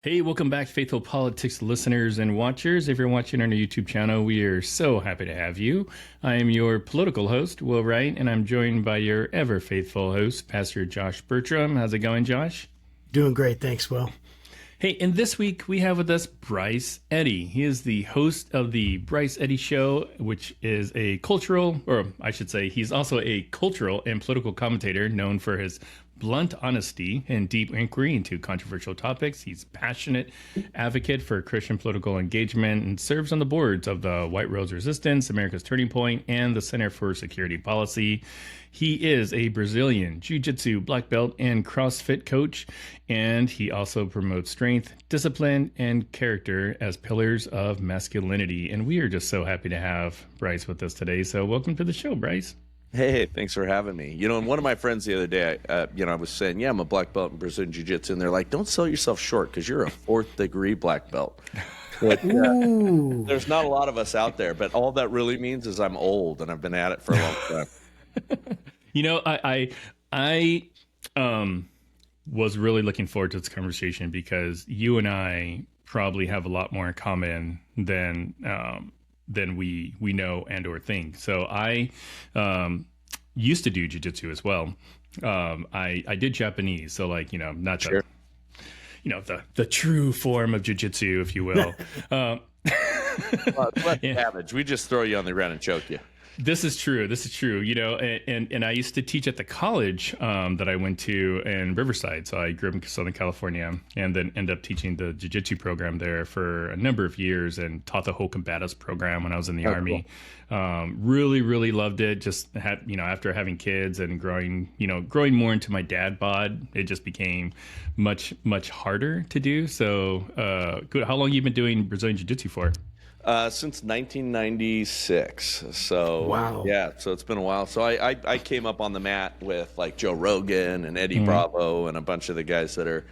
Hey, welcome back, faithful politics listeners and watchers. If you're watching on our YouTube channel, we are so happy to have you. I am your political host, Will Wright, and I'm joined by your ever faithful host, Pastor Josh Burtram. How's it going, Josh? Doing great. Thanks, Will. Hey, and this week we have with us Bryce Eddy. He is the host of the Bryce Eddy Show, which is a cultural, or I should say, he's also a cultural and political commentator known for his blunt honesty and deep inquiry into controversial topics. He's a passionate advocate for Christian political engagement and serves on the boards of the White Rose Resistance, America's Turning Point, and the Center for Security Policy. He is a Brazilian Jiu-Jitsu black belt and CrossFit coach, and he also promotes strength, discipline, and character as pillars of masculinity. And we are just so happy to have Bryce with us today. So welcome to the show, Bryce. Hey, thanks for having me. And one of my friends the other day, I was saying, yeah, I'm a black belt in Brazilian Jiu-Jitsu, and they're like, don't sell yourself short because you're a fourth-degree black belt. But, there's not a lot of us out there, but all that really means is I'm old, and I've been at it for a long time. I was really looking forward to this conversation because you and I probably have a lot more in common than we know and or think. So I used to do jiu-jitsu as well. I did Japanese, so not Sure. the true form of jiu-jitsu, if you will. Savage. We just throw you on the ground and choke you. This is true. And I used to teach at the college that I went to in Riverside. So I grew up in Southern California and then ended up teaching the jiu-jitsu program there for a number of years and taught the whole combatives program when I was in the Army. Cool. Really, really loved it. Just had, after having kids and growing more into my dad bod, it just became much, much harder to do. So good. How long have you been doing Brazilian jiu-jitsu for? Since 1996. So wow. Yeah, so it's been a while. So I came up on the mat with like Joe Rogan and Eddie Bravo and a bunch of the guys that are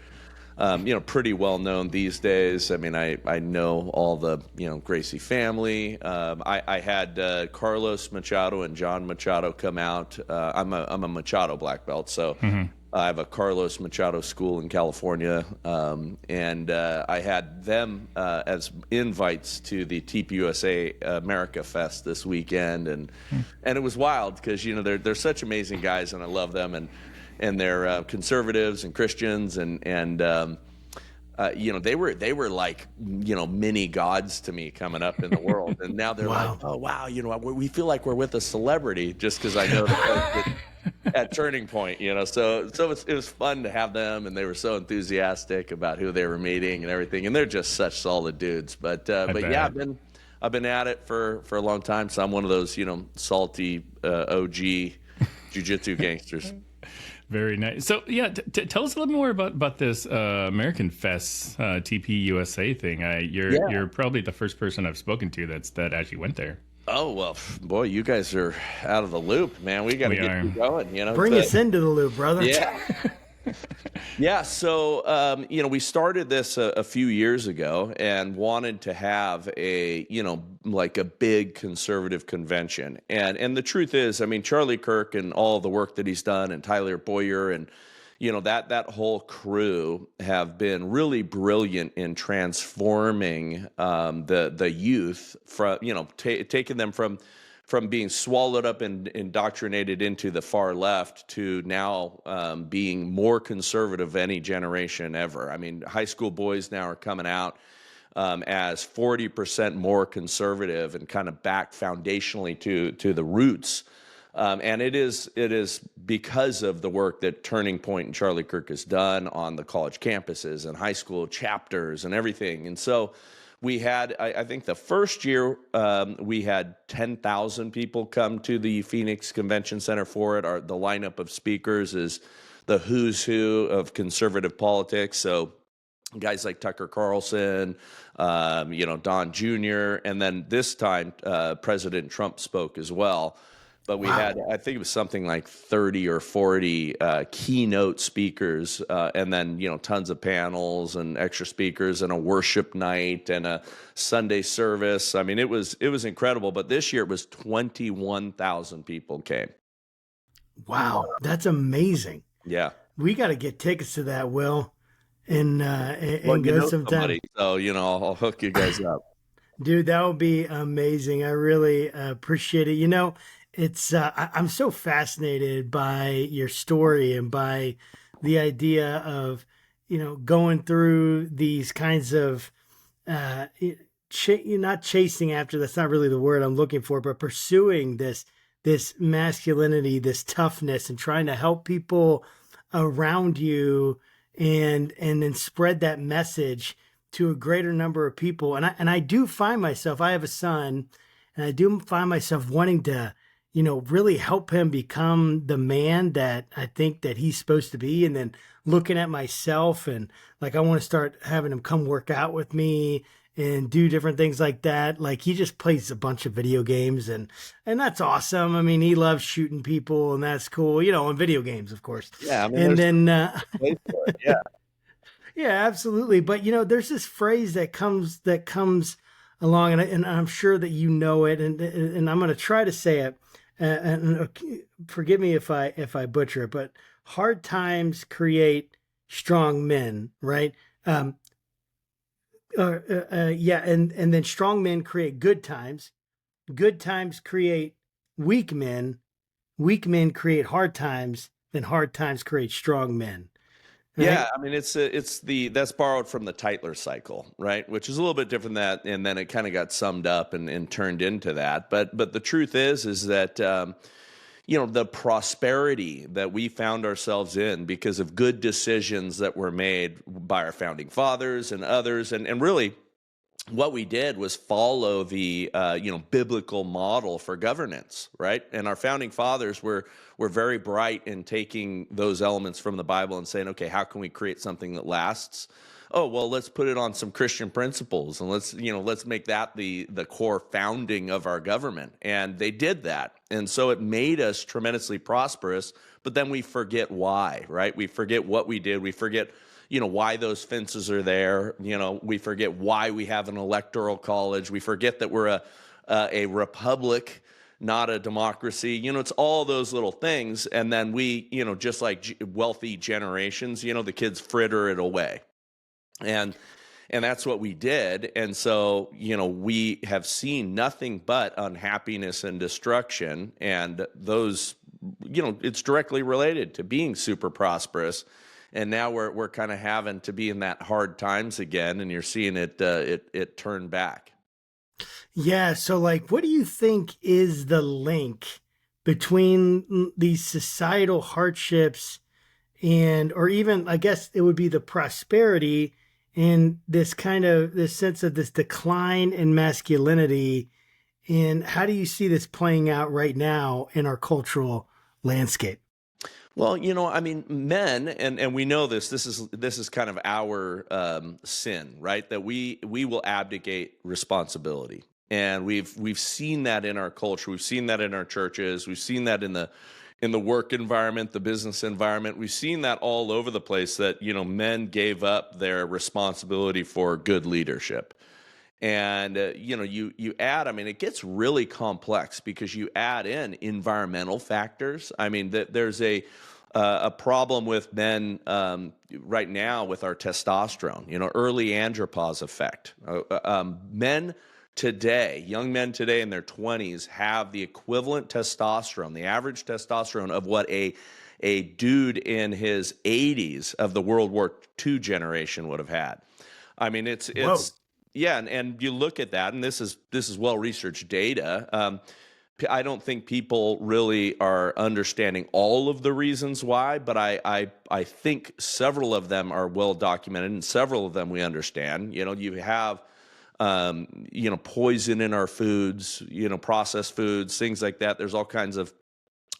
pretty well known these days. I mean, I know all the Gracie family. I had Carlos Machado and John Machado come out. I'm a Machado black belt, so I have a Carlos Machado school in California, and I had them as invites to the TPUSA America Fest this weekend, and it was wild because they're such amazing guys, and I love them, and they're conservatives and Christians, and they were like mini gods to me coming up in the world, and now they're wow. like, oh wow, we feel like we're with a celebrity just because I know that at Turning Point, so it was fun to have them, and they were so enthusiastic about who they were meeting and everything, and they're just such solid dudes. But yeah, I've been at it for a long time, so I'm one of those salty OG jiu-jitsu gangsters. Very nice. So yeah, tell us a little more about this American Fest TPUSA thing. You're probably the first person I've spoken to that actually went there. Oh, well, boy, you guys are out of the loop, man. We got to get you going. Bring us into the loop, brother. Yeah. Yeah. So, we started this a few years ago and wanted to have a big conservative convention. And the truth is, I mean, Charlie Kirk and all of the work that he's done, and Tyler Boyer and that whole crew have been really brilliant in transforming the youth from taking them from being swallowed up and indoctrinated into the far left to now being more conservative than any generation ever. I mean, high school boys now are coming out as 40% more conservative and kind of back foundationally to the roots. And it is because of the work that Turning Point and Charlie Kirk has done on the college campuses and high school chapters and everything. And so we had, I think the first year, we had 10,000 people come to the Phoenix Convention Center for it. The lineup of speakers is the who's who of conservative politics. So guys like Tucker Carlson, Don Jr., and then this time President Trump spoke as well. But we had, I think it was something like 30 or 40 keynote speakers, and then, tons of panels and extra speakers and a worship night and a Sunday service. I mean, it was incredible. But this year it was 21,000 people came. Wow, that's amazing. Yeah. We got to get tickets to that, Will. Well, and you go know sometime. somebody, so I'll hook you guys up. Dude, that would be amazing. I really appreciate it. I'm so fascinated by your story and by the idea of, going through these kinds of, uh, you're not chasing after, that's not really the word I'm looking for, but pursuing this masculinity, this toughness, and trying to help people around you and then spread that message to a greater number of people. And I do find myself, I have a son, and I do find myself wanting to, really help him become the man that I think that he's supposed to be. And then looking at myself, and like, I want to start having him come work out with me and do different things like that. Like, he just plays a bunch of video games, and that's awesome. I mean, he loves shooting people, and that's cool, in video games, of course. Yeah, I mean, And there's then a place for it. Yeah. yeah, absolutely. But there's this phrase that comes along, and I'm sure that you know it, and I'm going to try to say it. And forgive me if I butcher it, but hard times create strong men, right? Um, yeah, and then strong men create good times. Good times create weak men. Weak men create hard times. Then hard times create strong men, Yeah, right? I mean that's borrowed from the Tytler cycle, right? Which is a little bit different than that, and then it kind of got summed up and turned into that. But the truth is that the prosperity that we found ourselves in because of good decisions that were made by our founding fathers and others, and really what we did was follow the biblical model for governance, right? And our founding fathers were very bright in taking those elements from the Bible and saying, okay, how can we create something that lasts? Oh, well, let's put it on some Christian principles, and let's make that the core founding of our government. And they did that, and so it made us tremendously prosperous. But then we forget why, right? We forget what we did. We forget why those fences are there. We forget why we have an electoral college. We forget that we're a republic, not a democracy. It's all those little things. And then we, just like wealthy generations, the kids fritter it away. And that's what we did. And so, we have seen nothing but unhappiness and destruction. And those, it's directly related to being super prosperous. And now we're kind of having to be in that hard times again, and you're seeing it turn back. Yeah. So, like, what do you think is the link between these societal hardships or even, I guess it would be the prosperity and this sense of this decline in masculinity? And how do you see this playing out right now in our cultural landscape? Well, I mean, men, and we know this is kind of our sin, right? That we will abdicate responsibility. And we've seen that in our culture. We've seen that in our churches. We've seen that in the work environment, the business environment. We've seen that all over the place, that men gave up their responsibility for good leadership. And you add, I mean, it gets really complex because you add in environmental factors. I mean, there's a problem with men right now with our testosterone, early andropause effect. Men today, young men today in their 20s, have the equivalent testosterone, the average testosterone of what a dude in his 80s of the World War II generation would have had. I mean, it's Whoa. yeah, and you look at that, and this is well-researched data. I don't think people really are understanding all of the reasons why, but I think several of them are well documented, and several of them we understand. You have poison in our foods, processed foods, things like that. There's all kinds of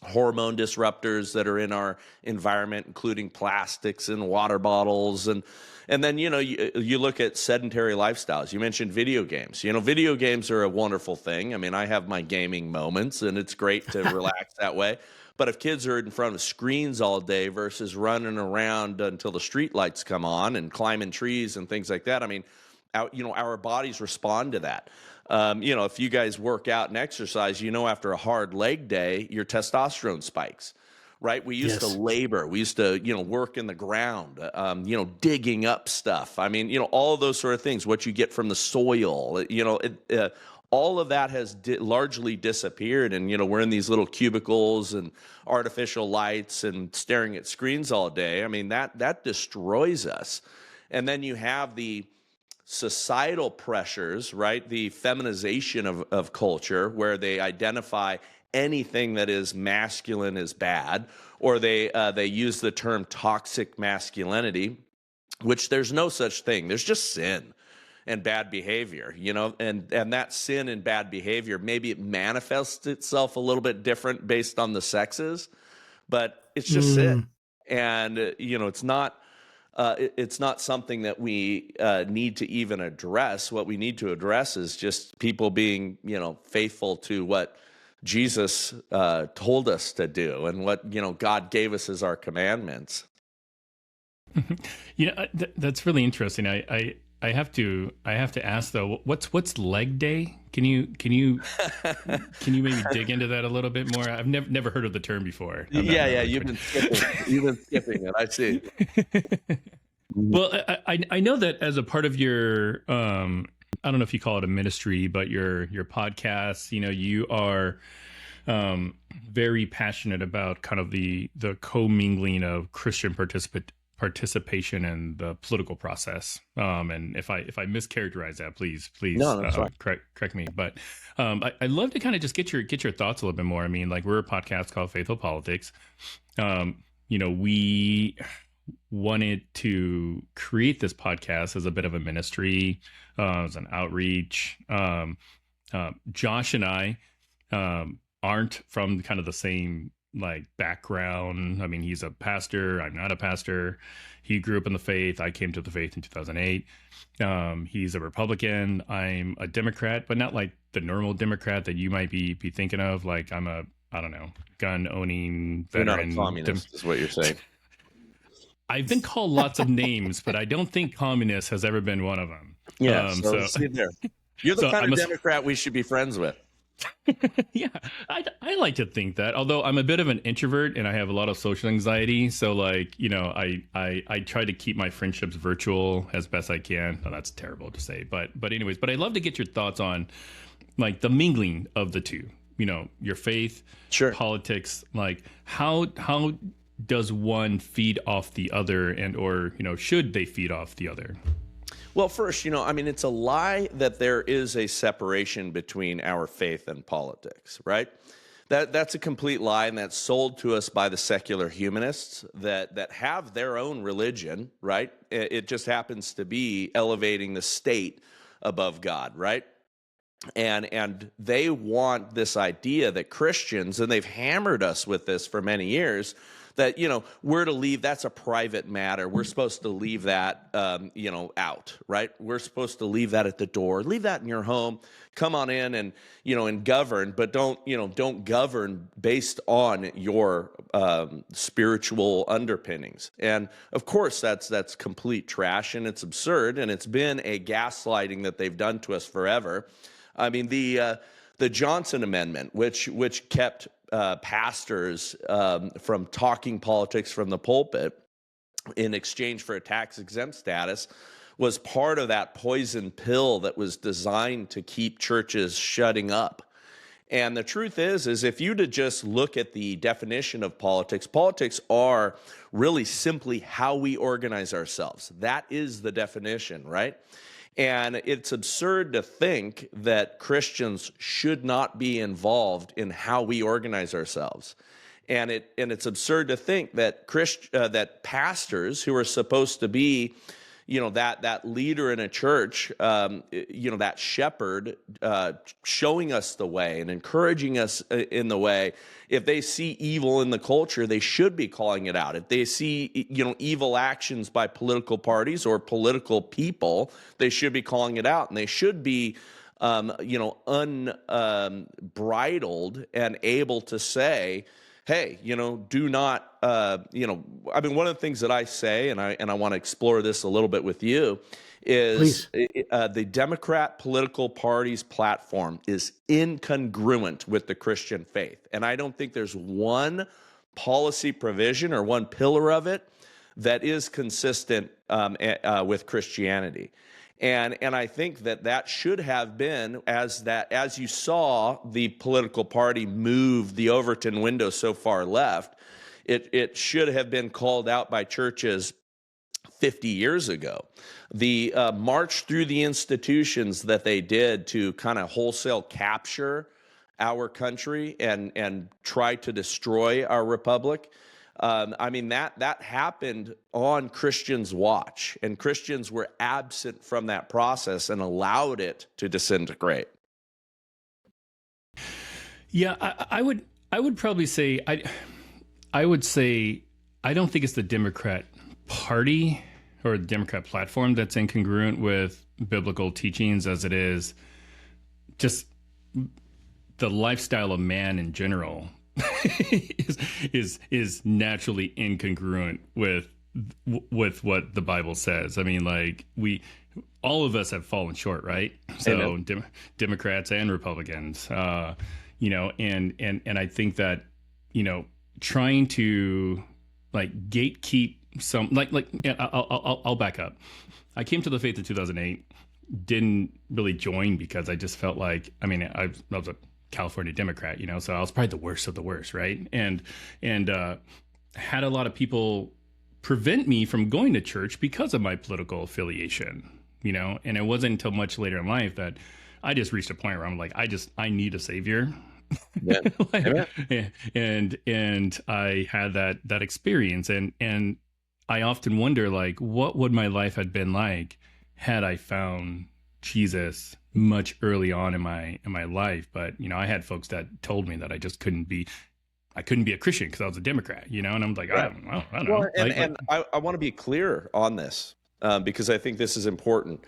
hormone disruptors that are in our environment, including plastics and water bottles. And then, you look at sedentary lifestyles. You mentioned video games. Video games are a wonderful thing. I mean, I have my gaming moments, and it's great to relax that way. But if kids are in front of screens all day versus running around until the street lights come on and climbing trees and things like that, I mean, our bodies respond to that. If you guys work out and exercise, after a hard leg day, your testosterone spikes, right? We used to Yes. labor. We used to, work in the ground, digging up stuff. I mean, all of those sort of things, what you get from the soil, all of that has largely disappeared. And, we're in these little cubicles and artificial lights and staring at screens all day. I mean, that destroys us. And then you have the societal pressures, right? The feminization of culture, where they identify anything that is masculine as bad, or they use the term toxic masculinity, which there's no such thing. There's just sin and bad behavior, and that sin and bad behavior, maybe it manifests itself a little bit different based on the sexes, but it's just sin. And, it's not something that we need to even address. What we need to address is just people being, faithful to what Jesus told us to do and what, God gave us as our commandments. That's really interesting. I have to ask though, what's leg day? Can you maybe dig into that a little bit more? I've never heard of the term before. Yeah, you've been skipping it. I see. Well, I know that as a part of your I don't know if you call it a ministry, but your podcast, you are very passionate about kind of the commingling of Christian participation in the political process. And if I mischaracterize that, please No, that's fine. correct me. But I'd love to kind of just get your thoughts a little bit more. I mean, like, we're a podcast called Faithful Politics. We wanted to create this podcast as a bit of a ministry, as an outreach. Josh and I aren't from kind of the same background. I mean, he's a pastor. I'm not a pastor. He grew up in the faith. I came to the faith in 2008. He's a Republican. I'm a Democrat, but not like the normal Democrat that you might be thinking of. Like, I'm I don't know, gun owning veteran. You're not a communist, is what you're saying. I've been called lots of names, but I don't think communist has ever been one of them. Yeah, so see there. You're the kind of Democrat we should be friends with. Yeah, I like to think that, although I'm a bit of an introvert and I have a lot of social anxiety. So I try to keep my friendships virtual as best I can. No, that's terrible to say, but anyways, but I'd love to get your thoughts on the mingling of the two, your faith, sure, politics, how does one feed off the other, and or should they feed off the other? Well, first, it's a lie that there is a separation between our faith and politics, right? That's a complete lie, and that's sold to us by the secular humanists that have their own religion, right? It just happens to be elevating the state above God, right? And they want this idea that Christians, and they've hammered us with this for many years, that, we're to leave, that's a private matter. We're supposed to leave that, out, right? We're supposed to leave that at the door. Leave that in your home. Come on in and, and govern, but don't govern based on your spiritual underpinnings. And of course, that's complete trash, and it's absurd, and it's been a gaslighting that they've done to us forever. I mean, the Johnson Amendment, which kept pastors from talking politics from the pulpit in exchange for a tax-exempt status, was part of that poison pill that was designed to keep churches shutting up. And the truth is if you to just look at the definition of politics are really simply how we organize ourselves. That is the definition, right? And it's absurd to think that Christians should not be involved in how we organize ourselves. And it's absurd to think that that pastors who are supposed to be, that leader in a church, that shepherd, showing us the way and encouraging us in the way. If they see evil in the culture, they should be calling it out. If they see, evil actions by political parties or political people, they should be calling it out, and they should be, unbridled and able to say, hey, do not, one of the things that I say, and I want to explore this a little bit with you, is the Democrat political party's platform is incongruent with the Christian faith. And I don't think there's one policy provision or one pillar of it that is consistent with Christianity. And I think that should have been, as you saw the political party move the Overton window so far left, it should have been called out by churches 50 years ago. The march through the institutions that they did to kind of wholesale capture our country and try to destroy our republic. I mean, that happened on Christians' watch, and Christians were absent from that process and allowed it to disintegrate. Yeah, I would probably say I would say I don't think it's the Democrat Party or the Democrat platform that's incongruent with biblical teachings as it is just the lifestyle of man in general is naturally incongruent with what the Bible says. I mean, like all of us have fallen short, right? So Democrats and Republicans, you know, and I think that, you know, trying to like gatekeep some I'll back up. I came to the faith in 2008, didn't really join because I just felt like, I mean, I was a California Democrat, you know, so I was probably the worst of the worst, right? And had a lot of people prevent me from going to church because of my political affiliation, you know. And it wasn't until much later in life that I just reached a point where I'm like, I need a savior. Yeah. and I had that experience, and I often wonder, like, what would my life have been like had I found Jesus much early on in my life? But, you know, I had folks that told me that I just couldn't be a Christian because I was a Democrat, you know, and I'm like, right. I don't know. And I want to be clear on this because I think this is important.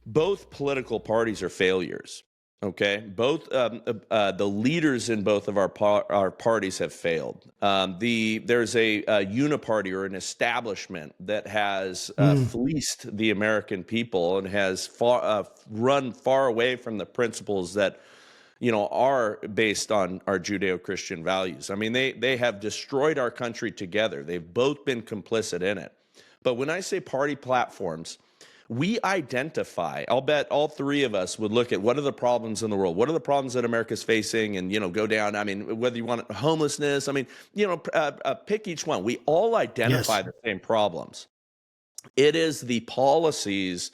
Both political parties are failures. Okay, both the leaders in both of our parties have failed. There's a uniparty or an establishment that has fleeced the American people and has run far away from the principles that, you know, are based on our Judeo-Christian values. I mean, they have destroyed our country together. They've both been complicit in it. But when I say party platforms, we identify, I'll bet all three of us would look at what are the problems in the world, what are the problems that America's facing, and, you know, go down. I mean, whether you want homelessness, I mean, you know, pick each one. We all identify the same problems. It is the policies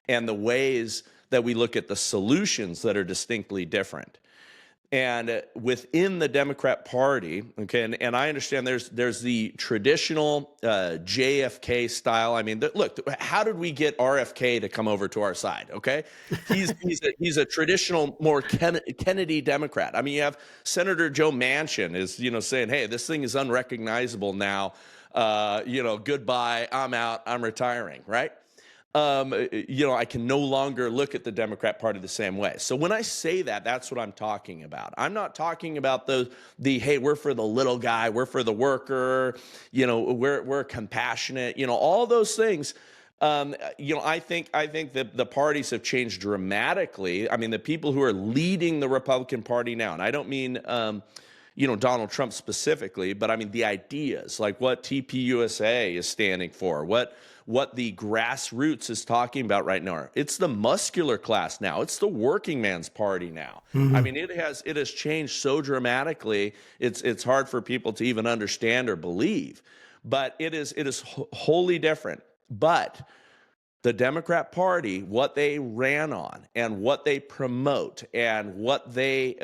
and the ways that we look at the solutions that are distinctly different. And within the Democrat Party, okay, and I understand there's the traditional JFK style. I mean, look, how did we get RFK to come over to our side? Okay, he's a traditional, more Kennedy Democrat. I mean, you have Senator Joe Manchin is, you know, saying, hey, this thing is unrecognizable now. You know, goodbye. I'm out. I'm retiring. Right. You know, I can no longer look at the Democrat Party the same way. So when I say that, that's what I'm talking about. I'm not talking about the hey, we're for the little guy, we're for the worker, you know, we're compassionate, you know, all those things. You know, I think that the parties have changed dramatically. I mean, the people who are leading the Republican Party now, and I don't mean you know, Donald Trump specifically, but I mean the ideas, like what TPUSA is standing for, what the grassroots is talking about right now. It's the muscular class now. It's the working man's party now. Mm-hmm. I mean, it has changed so dramatically. It's hard for people to even understand or believe, but it is wholly different. But the Democrat Party, what they ran on and what they promote and what they,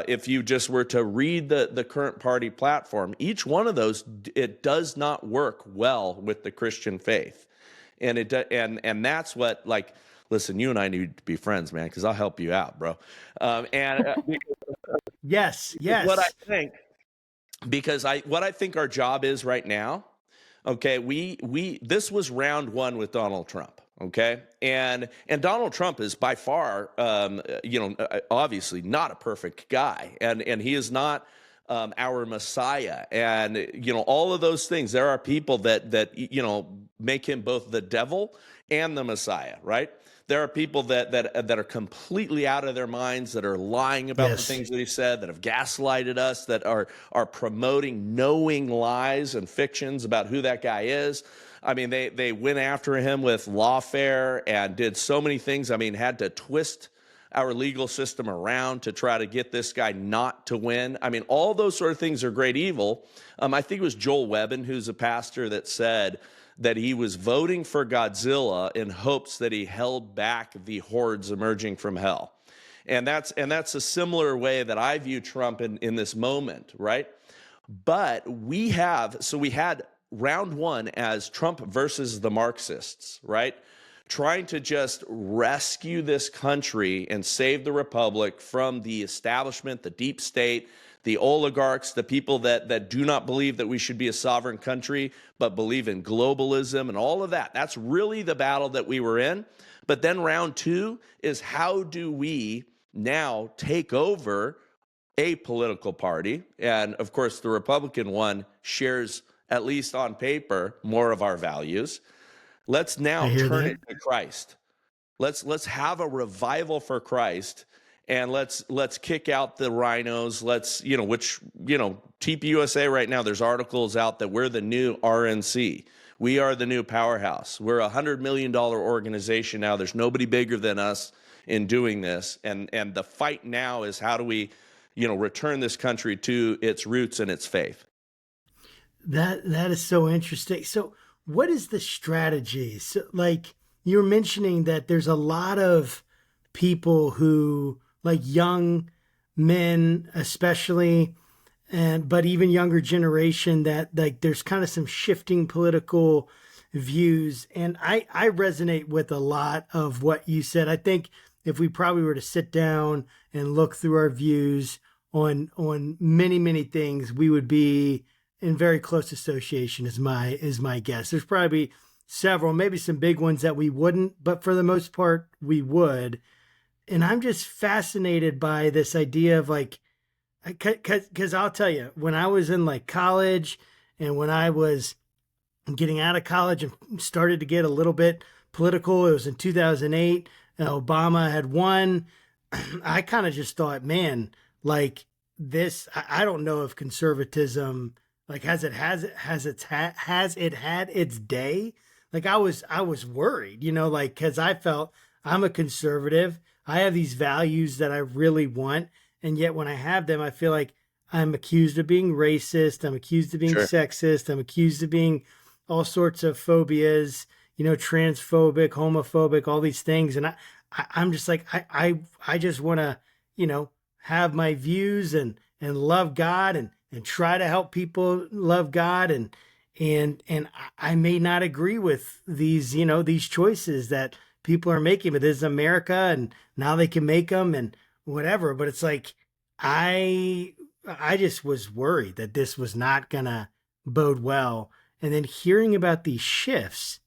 if you just were to read the current party platform, each one of those, it does not work well with the Christian faith. And and that's what, like, listen, you and I need to be friends, man, because I'll help you out, bro. Yes. What I think, because what I think our job is right now, okay, this was round one with Donald Trump. Okay. And Donald Trump is by far, you know, obviously not a perfect guy, and he is not our Messiah, and, you know, all of those things. There are people that you know, make him both the devil and the Messiah, right? There are people that are completely out of their minds, that are lying about the things that he said, that have gaslighted us, that are promoting knowing lies and fictions about who that guy is. I mean, they went after him with lawfare and did so many things. I mean, had to twist our legal system around to try to get this guy not to win. I mean, all those sort of things are great evil. I think it was Joel Webbin, who's a pastor, that said that he was voting for Godzilla in hopes that he held back the hordes emerging from hell. And that's a similar way that I view Trump in this moment, right? But we had round one as Trump versus the Marxists, right? Trying to just rescue this country and save the republic from the establishment, the deep state, the oligarchs, the people that do not believe that we should be a sovereign country, but believe in globalism and all of that. That's really the battle that we were in. But then round two is, how do we now take over a political party? And of course, the Republican one shares, at least on paper, more of our values. Let's now turn it to Christ. Let's have a revival for Christ, and let's kick out the rhinos. TPUSA right now, there's articles out that we're the new RNC. We are the new powerhouse. We're a $100 million organization now. There's nobody bigger than us in doing this. And the fight now is, how do we, return this country to its roots and its faith? That is so interesting. So what is the strategy? So, like, you were mentioning that there's a lot of people who, like young men especially, but even younger generation, that like there's kind of some shifting political views. And I resonate with a lot of what you said. I think if we probably were to sit down and look through our views on many, many things, we would be in very close association, is my guess. There's probably several, maybe some big ones that we wouldn't, but for the most part, we would. And I'm just fascinated by this idea of like, because I'll tell you, when I was in like college and when I was getting out of college and started to get a little bit political, it was in 2008, Obama had won. I kind of just thought, man, like this, I don't know if conservatism, like, has it had its day? Like I was worried, like, cause I felt I'm a conservative. I have these values that I really want. And yet when I have them, I feel like I'm accused of being racist. I'm accused of being sexist. I'm accused of being all sorts of phobias, transphobic, homophobic, all these things. And I'm just like, I just want to, have my views and love God and try to help people love God. And I may not agree with these, these choices that people are making, but this is America and now they can make them and whatever. But it's like, I just was worried that this was not gonna bode well. And then hearing about these shifts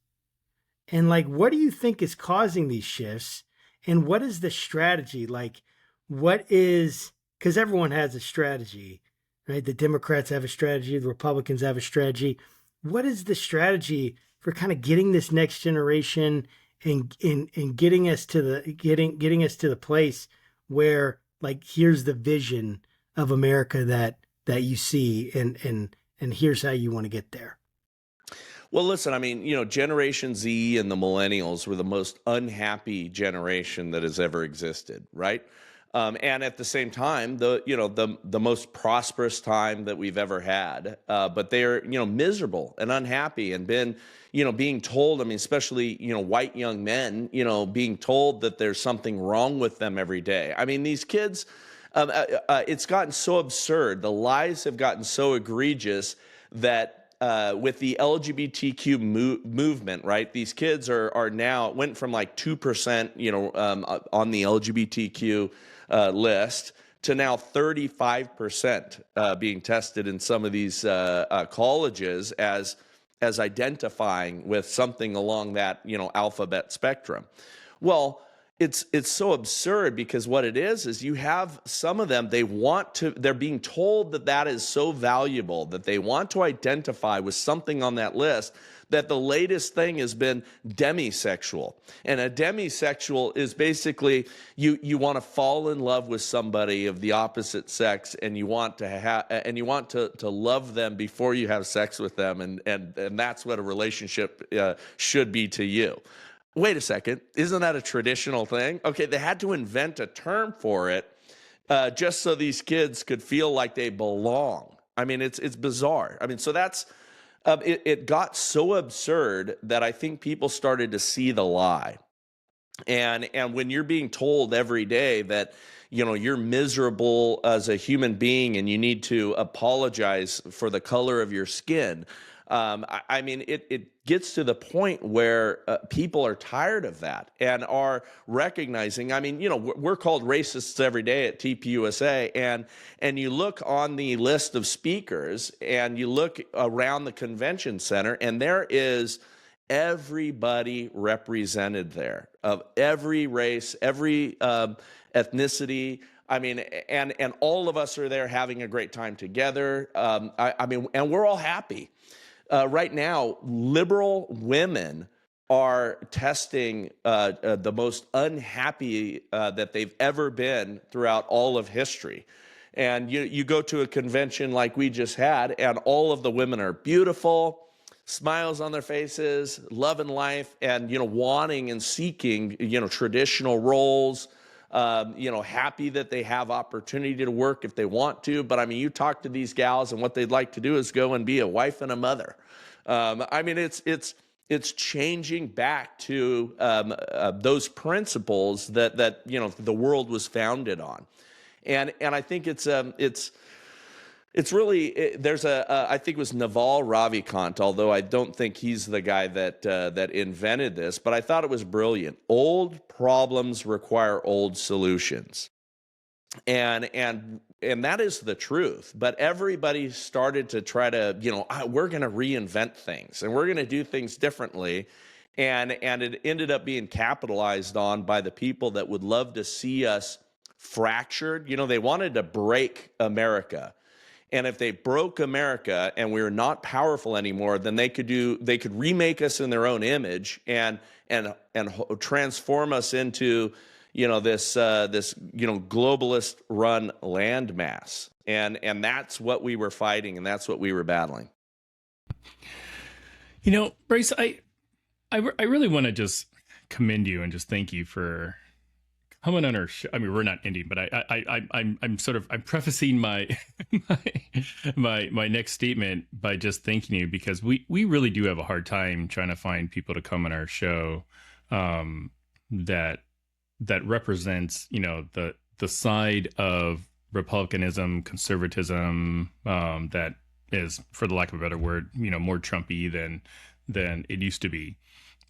and like, what do you think is causing these shifts? And what is the strategy? Like, because everyone has a strategy, right? The Democrats have a strategy, the Republicans have a strategy. What is the strategy for kind of getting this next generation and getting us to the place where, like, here's the vision of America that you see and here's how you want to get there? Well, listen, I mean, Generation Z and the millennials were the most unhappy generation that has ever existed, right? And at the same time, the most prosperous time that we've ever had. But they're, miserable and unhappy and been, being told, I mean, especially, white young men, being told that there's something wrong with them every day. I mean, these kids, it's gotten so absurd. The lies have gotten so egregious that with the LGBTQ movement, right? These kids are now, it went from like 2%, on the LGBTQ list to now 35% being tested in some of these colleges as identifying with something along that, alphabet spectrum. Well, it's so absurd because what it is you have some of them, they're being told that is so valuable that they want to identify with something on that list that the latest thing has been demisexual. And a demisexual is basically you want to fall in love with somebody of the opposite sex, and you want to love them before you have sex with them, and that's what a relationship should be to you. Wait a second, isn't that a traditional thing? Okay, they had to invent a term for it just so these kids could feel like they belong. I mean, it's bizarre. I mean, so that's it got so absurd that I think people started to see the lie. And when you're being told every day that, you know, you're miserable as a human being and you need to apologize for the color of your skin, I mean, it gets to the point where people are tired of that and are recognizing, I mean, you know, we're called racists every day at TPUSA, and you look on the list of speakers and you look around the convention center, and there is everybody represented there, of every race, every ethnicity. I mean, and all of us are there having a great time together. I mean, and we're all happy. Right now, liberal women are testing the most unhappy that they've ever been throughout all of history. And you go to a convention like we just had, and all of the women are beautiful, smiles on their faces, loving life, and, you know, wanting and seeking, you know, traditional roles, you know, happy that they have opportunity to work if they want to. But I mean, you talk to these gals, and what they'd like to do is go and be a wife and a mother. I mean, it's changing back to those principles that you know the world was founded on, and I think it's really there's I think it was Naval Ravikant, although I don't think he's the guy that invented this, but I thought it was brilliant. Old problems require old solutions, and that is the truth. But everybody started to try to, you know, we're going to reinvent things and we're going to do things differently, and it ended up being capitalized on by the people that would love to see us fractured. You know, they wanted to break America. And if they broke America and we were not powerful anymore, then they could remake us in their own image and transform us into, you know, this you know, globalist run landmass. And that's what we were fighting, and that's what we were battling. You know, Bryce, I really want to just commend you and just thank you for coming on our show. I mean, we're not ending, but I'm prefacing my my next statement by just thanking you, because we really do have a hard time trying to find people to come on our show that represents, you know, the side of republicanism, conservatism, that is, for the lack of a better word, you know, more Trumpy than it used to be.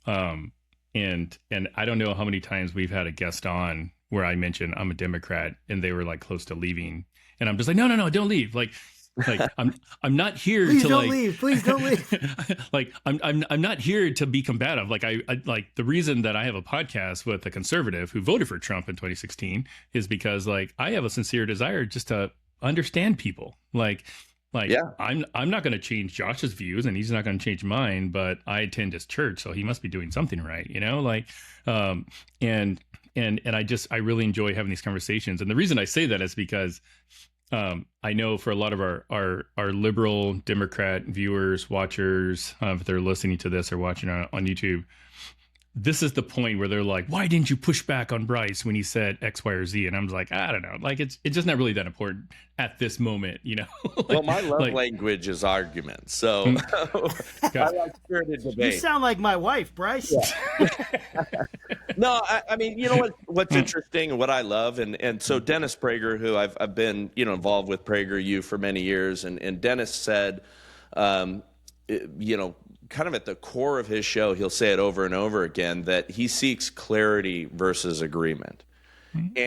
And I don't know how many times we've had a guest on where I mentioned I'm a Democrat and they were like close to leaving, and I'm just like, no, don't leave. Like I'm not here Please to don't leave. Please don't leave. like I'm not here to be combative. Like I like the reason that I have a podcast with a conservative who voted for Trump in 2016 is because like I have a sincere desire just to understand people. Like yeah. I'm not going to change Josh's views and he's not going to change mine, but I attend his church, so he must be doing something right, you know, like, and I really enjoy having these conversations. And the reason I say that is because, I know for a lot of our liberal Democrat viewers, watchers, if they're listening to this or watching on YouTube, this is the point where they're like, why didn't you push back on Bryce when he said X, Y, or Z? And I'm like, I don't know. Like, it's just not really that important at this moment, you know? Like, well, my love language is argument. So I like spirited debate. You sound like my wife, Bryce. Yeah. No, I mean, you know what's interesting and what I love, and so Dennis Prager, who I've been, you know, involved with PragerU for many years, and Dennis said, you know, kind of at the core of his show, he'll say it over and over again, that he seeks clarity versus agreement. Mm-hmm.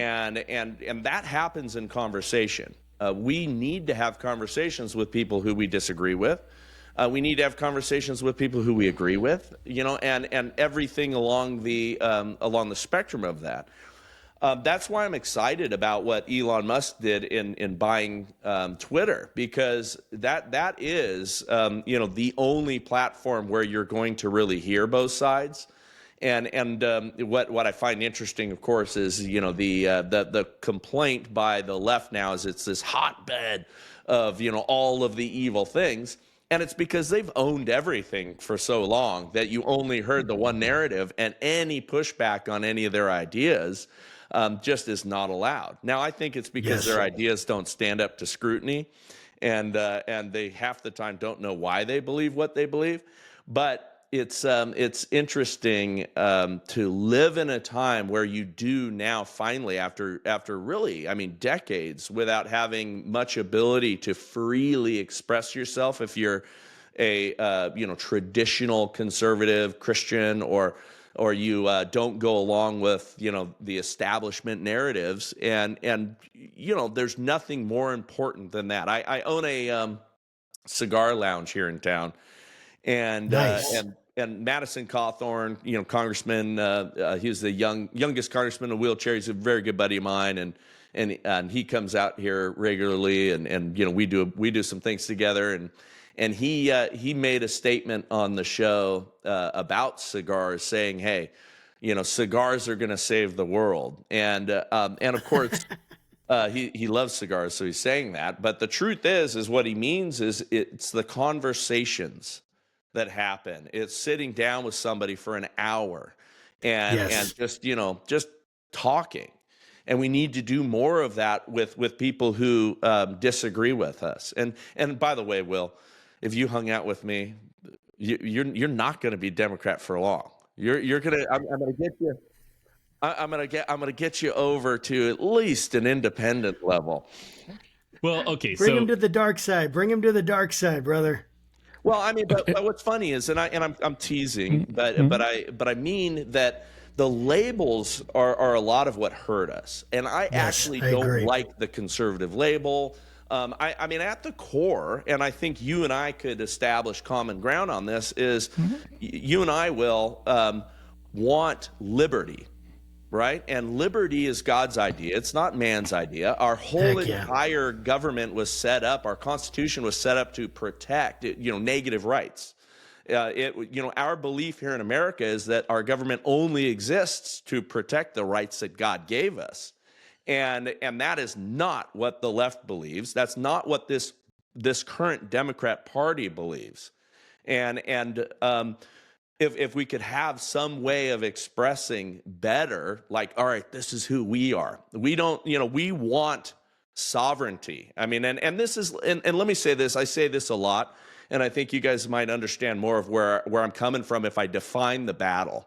And that happens in conversation. We need to have conversations with people who we disagree with. We need to have conversations with people who we agree with, you know, and everything along the spectrum of that. That's why I'm excited about what Elon Musk did in buying Twitter, because that is the only platform where you're going to really hear both sides. And what I find interesting, of course, is the complaint by the left now is it's this hotbed of all of the evil things. And it's because they've owned everything for so long that you only heard the one narrative, and any pushback on any of their ideas just is not allowed. Now, I think it's because their ideas don't stand up to scrutiny, and they half the time don't know why they believe what they believe. But it's interesting to live in a time where you do now finally, after really, I mean, decades without having much ability to freely express yourself, if you're a traditional conservative Christian, or you don't go along with the establishment narratives, and there's nothing more important than that. I own a cigar lounge here in town, and Nice. And Madison Cawthorn, congressman, he was the youngest congressman in a wheelchair. He's a very good buddy of mine, and he comes out here regularly, and we do some things together, and he made a statement on the show about cigars, saying, hey, cigars are going to save the world, and of course. He loves cigars, so he's saying that. But the truth is what he means is it's the conversations that happen. It's sitting down with somebody for an hour and just talking. And we need to do more of that with people who disagree with us. And by the way, Will, if you hung out with me, you're not going to be Democrat for long. I'm going to get you. I'm gonna get you over to at least an independent level. Well, okay, Bring him to the dark side. Bring him to the dark side, brother. Well, I mean, but what's funny is, and I'm teasing, but I mean that the labels are a lot of what hurt us, and I actually don't agree. like the conservative label. I mean, at the core, and I think you and I could establish common ground on this, is you and I will want liberty. Right? And liberty is God's idea. It's not man's idea. Our whole entire government was set up, our Constitution was set up to protect, negative rights. Our belief here in America is that our government only exists to protect the rights that God gave us. And that is not what the left believes. That's not what this current Democrat Party believes. And if we could have some way of expressing better, like, all right, this is who we are. We don't, we want sovereignty. I mean, and this is, and let me say this, I say this a lot, and I think you guys might understand more of where I'm coming from if I define the battle.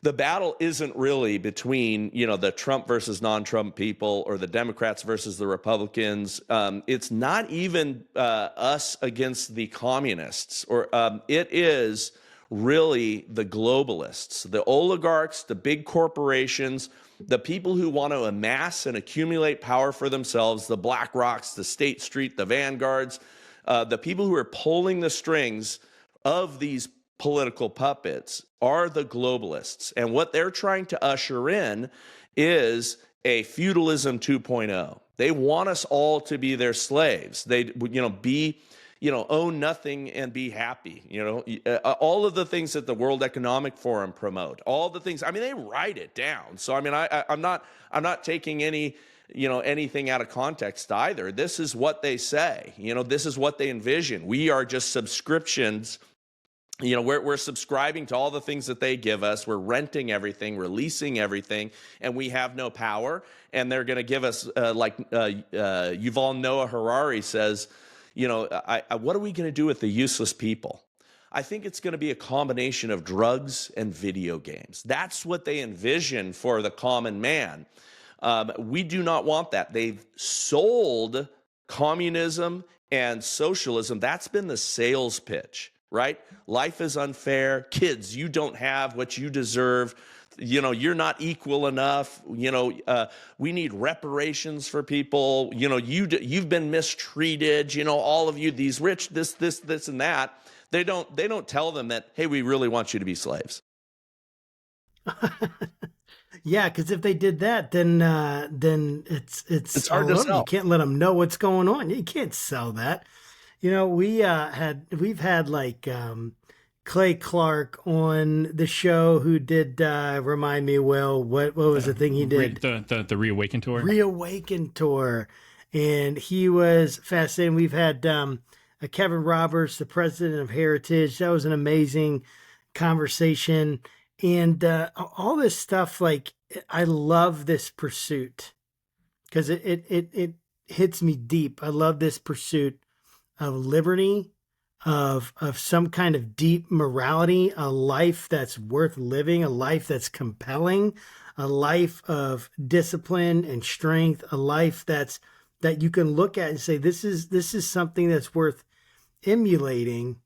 The battle isn't really between, the Trump versus non-Trump people, or the Democrats versus the Republicans. It's not even us against the communists, or it is really the globalists, the oligarchs, the big corporations, the people who want to amass and accumulate power for themselves, the BlackRocks, the State Street, the Vanguards, the people who are pulling the strings of these political puppets are the globalists. And what they're trying to usher in is a feudalism 2.0. They want us all to be their slaves. They, own nothing and be happy. All of the things that the World Economic Forum promote, all the things. I mean, they write it down. So I mean, I'm not taking anything out of context either. This is what they say. This is what they envision. We are just subscriptions. We're subscribing to all the things that they give us. We're renting everything, we're leasing everything, and we have no power. And they're going to give us, Yuval Noah Harari says, what are we going to do with the useless people? I think it's going to be a combination of drugs and video games. That's what they envision for the common man. We do not want that. They've sold communism and socialism. That's been the sales pitch, right? Life is unfair. Kids, you don't have what you deserve. You're not equal enough. We need reparations for people. You've been mistreated. All of you, these rich, this, and that. They don't tell them that, hey, we really want you to be slaves. Yeah, because if they did that, then it's hard all to over. You sell. can't let them know what's going on. You can't sell that. We've had like Clay Clark on the show who did remind me, Will, what was the thing he did? The Reawaken tour. Reawaken tour, and he was fascinating. We've had Kevin Roberts, the president of Heritage. That was an amazing conversation, and all this stuff. Like, I love this pursuit because it hits me deep. I love this pursuit of liberty, of some kind of deep morality, a life that's worth living, a life that's compelling, a life of discipline and strength, a life that you can look at and say, this is something that's worth emulating.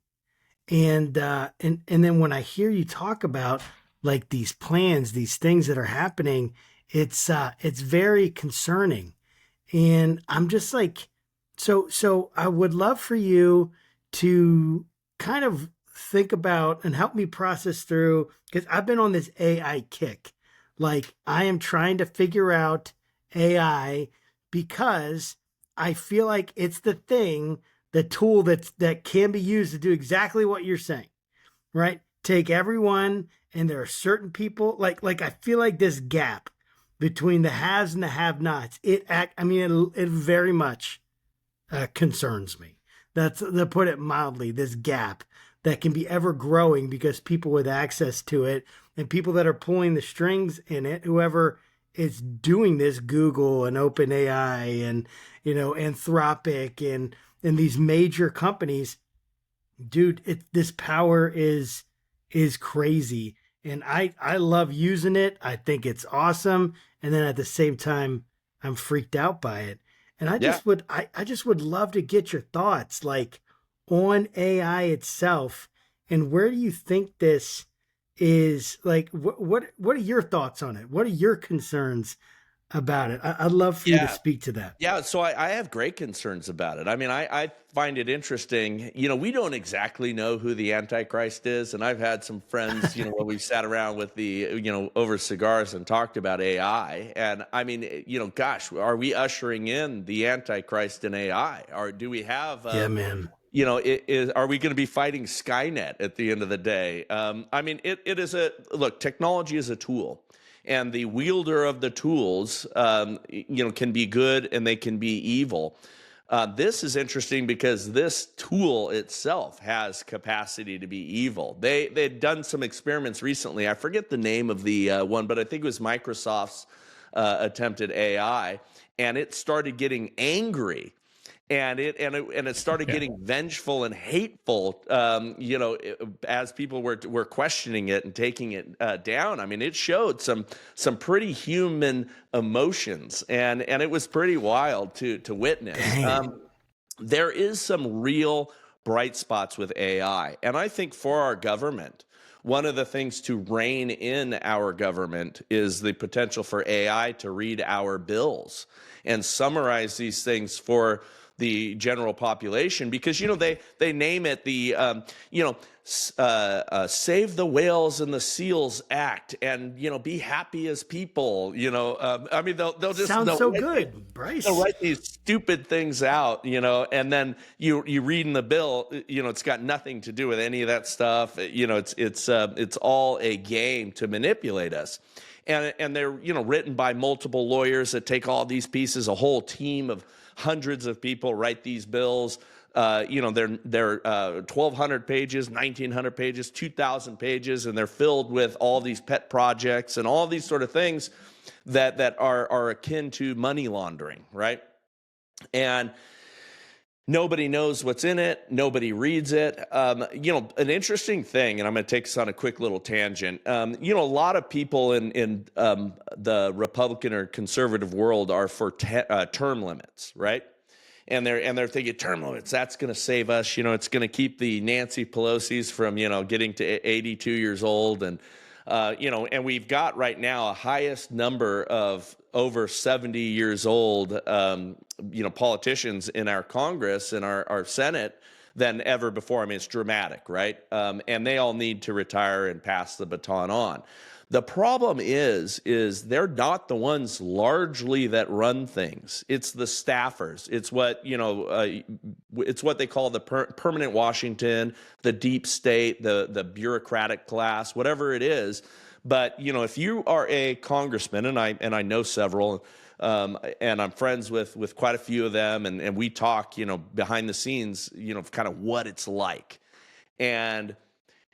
And then when I hear you talk about like these plans, these things that are happening, it's very concerning. And I'm just like, so I would love for you to kind of think about and help me process through, because I've been on this AI kick. Like, I am trying to figure out AI because I feel like it's the tool that can be used to do exactly what you're saying, right? Take everyone, and there are certain people like I feel like this gap between the haves and the have-nots. It very much concerns me. That's, to put it mildly, this gap that can be ever growing because people with access to it and people that are pulling the strings in it, whoever is doing this, Google and OpenAI and, Anthropic and these major companies, dude, this power is crazy. And I love using it. I think it's awesome. And then at the same time, I'm freaked out by it. And I just would love to get your thoughts, like, on AI itself, and where do you think this is? Like, what are your thoughts on it? What are your concerns about it? I'd love for you to speak to that. Yeah, so I have great concerns about it. I mean, I find it interesting. We don't exactly know who the Antichrist is, and I've had some friends, where we've sat around with over cigars and talked about AI. And I mean, gosh, are we ushering in the Antichrist in AI, or do we have? Yeah, man. Are we going to be fighting Skynet at the end of the day? I mean, it is technology is a tool. And the wielder of the tools, can be good and they can be evil. This is interesting because this tool itself has capacity to be evil. They'd done some experiments recently. I forget the name of the one, but I think it was Microsoft's attempted AI, and it started getting angry. And it started getting vengeful and hateful, as people were questioning it and taking it down. I mean, it showed some pretty human emotions, and it was pretty wild to witness. There is some real bright spots with AI, and I think for our government, one of the things to rein in our government is the potential for AI to read our bills and summarize these things for the general population, because they name it the Save the Whales and the Seals Act, and be happy as people. I mean, they'll just sounds so good, Bryce. They'll write these stupid things out, and then you read in the bill, it's got nothing to do with any of that stuff. It's all a game to manipulate us. And they're written by multiple lawyers that take all these pieces, a whole team of hundreds of people write these bills. They're 1,200 pages, 1,900 pages, 2,000 pages, and they're filled with all these pet projects and all these sort of things that are akin to money laundering, right? And nobody knows what's in it. Nobody reads it. An interesting thing, and I'm going to take us on a quick little tangent. A lot of people in the Republican or conservative world are for term limits, right? And they're thinking term limits, that's going to save us. It's going to keep the Nancy Pelosi's from getting to 82 years old, and and we've got right now a highest number of over 70 years old, politicians in our Congress and our Senate than ever before. I mean, it's dramatic, right? And they all need to retire and pass the baton on. The problem is they're not the ones largely that run things. It's the staffers. It's what, it's what they call the permanent Washington, the deep state, the bureaucratic class, whatever it is. But, if you are a congressman, and I know several, and I'm friends with quite a few of them, and we talk, behind the scenes, kind of what it's like. And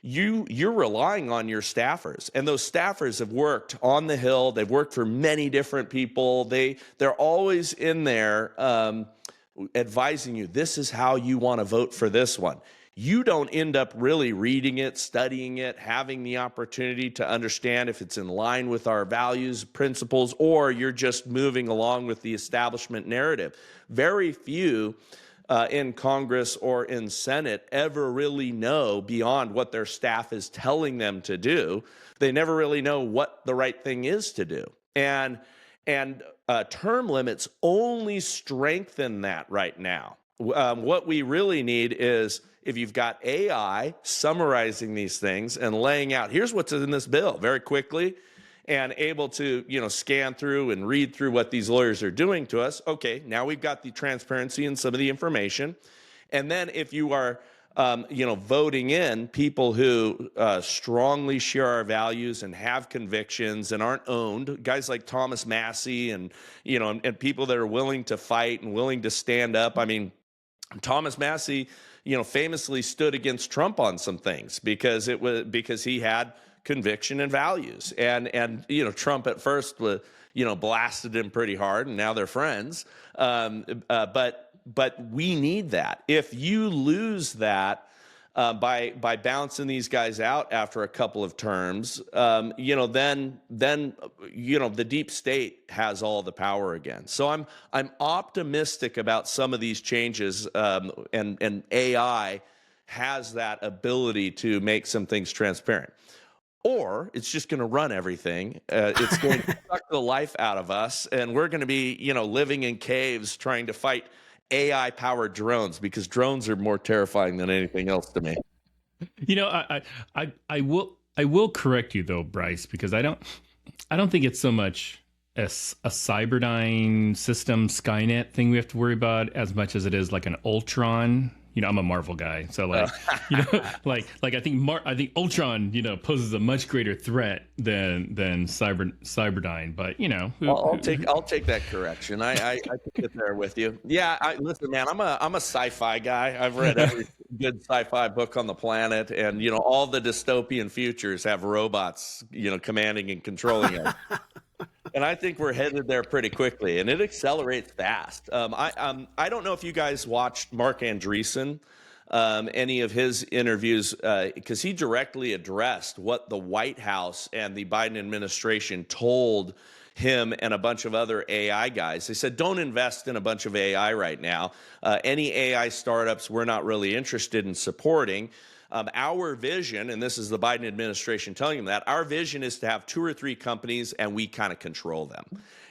you're relying on your staffers, and those staffers have worked on the Hill. They've worked for many different people. They're always in there advising you, this is how you want to vote for this one. You don't end up really reading it, studying it, having the opportunity to understand if it's in line with our values, principles, or you're just moving along with the establishment narrative. Very few in Congress or in Senate ever really know beyond what their staff is telling them to do. They never really know what the right thing is to do. And term limits only strengthen that right now. What we really need is, if you've got AI summarizing these things and laying out, here's what's in this bill very quickly, and able to, scan through and read through what these lawyers are doing to us. Okay, now we've got the transparency and some of the information. And then if you are, voting in people who strongly share our values and have convictions and aren't owned, guys like Thomas Massey and people that are willing to fight and willing to stand up. I mean, Thomas Massey, famously stood against Trump on some things because he had conviction and values, and Trump at first was blasted him pretty hard, and now they're friends. But we need that. If you lose that by bouncing these guys out after a couple of terms, then the deep state has all the power again. So I'm optimistic about some of these changes, and AI has that ability to make some things transparent. Or it's just going to run everything. It's going to suck the life out of us, and we're going to be, living in caves trying to fight AI-powered drones, because drones are more terrifying than anything else to me. I will correct you though, Bryce, because I don't think it's so much a Cyberdyne system Skynet thing we have to worry about as much as it is like an Ultron. I'm a Marvel guy, so like I think Ultron poses a much greater threat than Cyberdyne. But I'll take that correction. I can get there with you. Yeah, listen, man, I'm a sci-fi guy. I've read every good sci-fi book on the planet, and all the dystopian futures have robots commanding and controlling it. And I think we're headed there pretty quickly, and it accelerates fast. I don't know if you guys watched Mark Andreessen, any of his interviews, because he directly addressed what the White House and the Biden administration told him and a bunch of other AI guys. They said, don't invest in a bunch of AI right now. Any AI startups we're not really interested in supporting. Our vision, and this is the Biden administration telling him that, our vision is to have 2 or 3 companies and we kind of control them.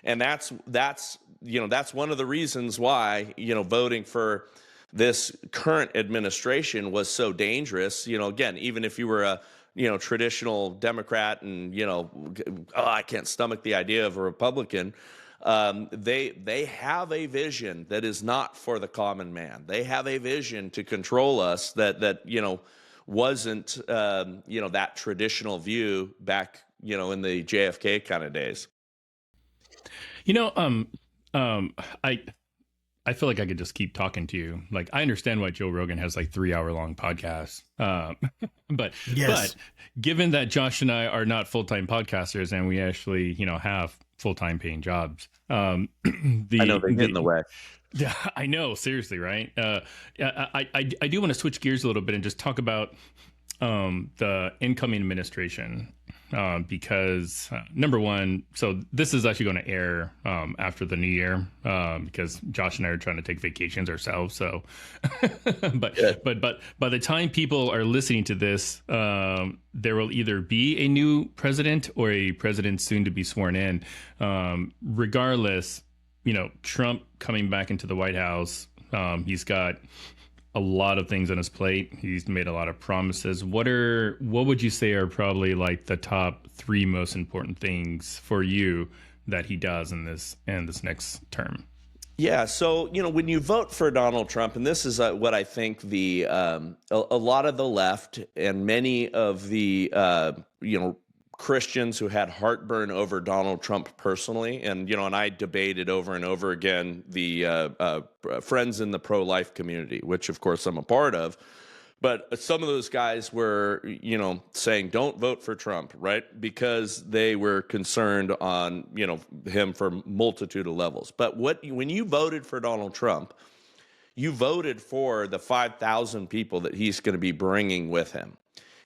And that's one of the reasons why, voting for this current administration was so dangerous. Again, even if you were a, traditional Democrat and, I can't stomach the idea of a Republican, they have a vision that is not for the common man. They have a vision to control us that wasn't that traditional view back in the JFK kind of days. I feel like I could just keep talking to you. Like, I understand why Joe Rogan has like 3-hour-long podcasts, but given that Josh and I are not full-time podcasters and we actually have full-time paying jobs, I know they get in the way. Yeah, I know. Seriously, right? I do want to switch gears a little bit and just talk about the incoming administration, because number one, so this is actually going to air after the new year, because Josh and I are trying to take vacations ourselves. So, but by the time people are listening to this, there will either be a new president or a president soon to be sworn in. Regardless, Trump coming back into the White House, he's got a lot of things on his plate. He's made a lot of promises. What would you say are probably like the top 3 most important things for you that he does in this next term? Yeah, so when you vote for Donald Trump, and this is what I think a lot of the left and many of the Christians who had heartburn over Donald Trump personally, and I debated over and over again the friends in the pro-life community, which of course I'm a part of. But some of those guys were, saying don't vote for Trump, right? Because they were concerned on, him for a multitude of levels. But when you voted for Donald Trump, you voted for the 5,000 people that he's going to be bringing with him.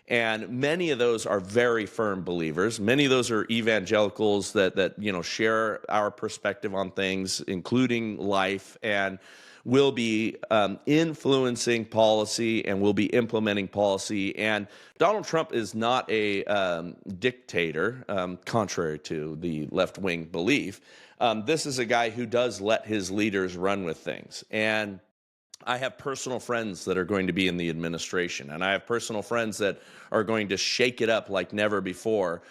And many of those are very firm believers. Many of those are evangelicals that share our perspective on things, including life, and will be influencing policy and will be implementing policy. And Donald Trump is not a dictator, contrary to the left-wing belief. This is a guy who does let his leaders run with things. And I have personal friends that are going to be in the administration, and I have personal friends that are going to shake it up like never before.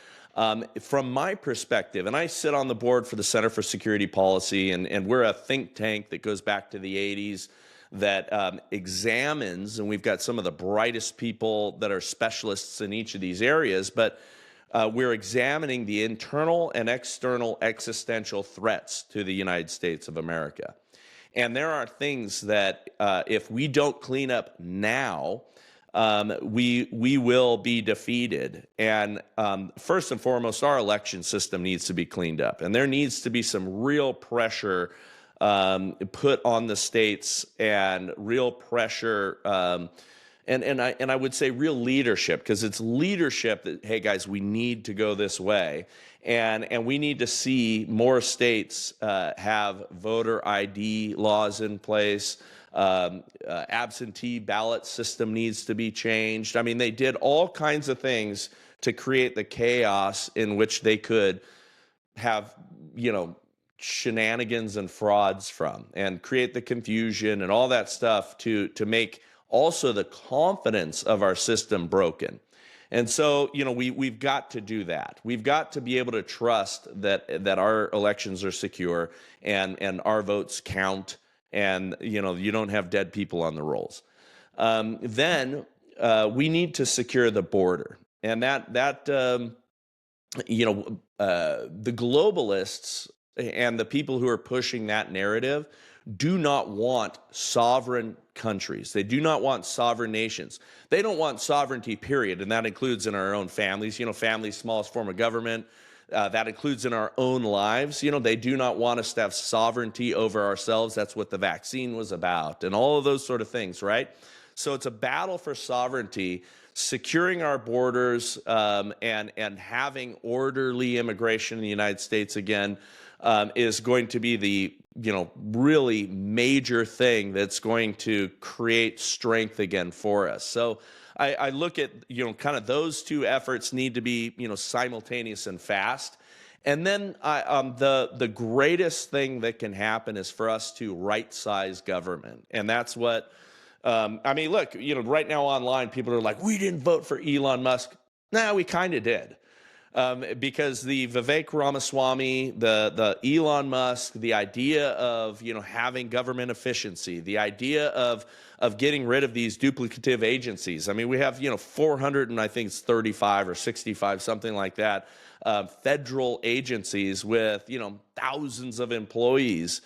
From my perspective, and I sit on the board for the Center for Security Policy, and we're a think tank that goes back to the 80s that examines, and we've got some of the brightest people that are specialists in each of these areas, but we're examining the internal and external existential threats to the United States of America. And there are things that if we don't clean up now, we will be defeated. And first and foremost, our election system needs to be cleaned up. And there needs to be some real pressure put on the states, and real pressure and I would say real leadership, because it's leadership that, hey guys, we need to go this way. And we need to see more states have voter ID laws in place. Absentee ballot system needs to be changed. I mean, they did all kinds of things to create the chaos in which they could have, shenanigans and frauds from, and create the confusion and all that stuff to make also the confidence of our system broken. And so, we've got to do that. We've got to be able to trust that our elections are secure and our votes count, and, you don't have dead people on the rolls. Then we need to secure the border. And the globalists and the people who are pushing that narrative do not want sovereign countries. They do not want sovereign nations. They don't want sovereignty, period. And that includes in our own families, family's smallest form of government. That includes in our own lives. They do not want us to have sovereignty over ourselves. That's what the vaccine was about, and all of those sort of things, right? So it's a battle for sovereignty. Securing our borders and having orderly immigration in the United States again is going to be the really major thing that's going to create strength again for us. So I look at kind of those two efforts need to be simultaneous and fast. And then the greatest thing that can happen is for us to right-size government, and that's what. Look, right now online, people are like, we didn't vote for Elon Musk. Nah, we kind of did. Because the Vivek Ramaswamy, the Elon Musk, the idea of, having government efficiency, the idea of getting rid of these duplicative agencies. I mean, we have, 400 and I think it's 35 or 65, something like that, federal agencies with, thousands of employees.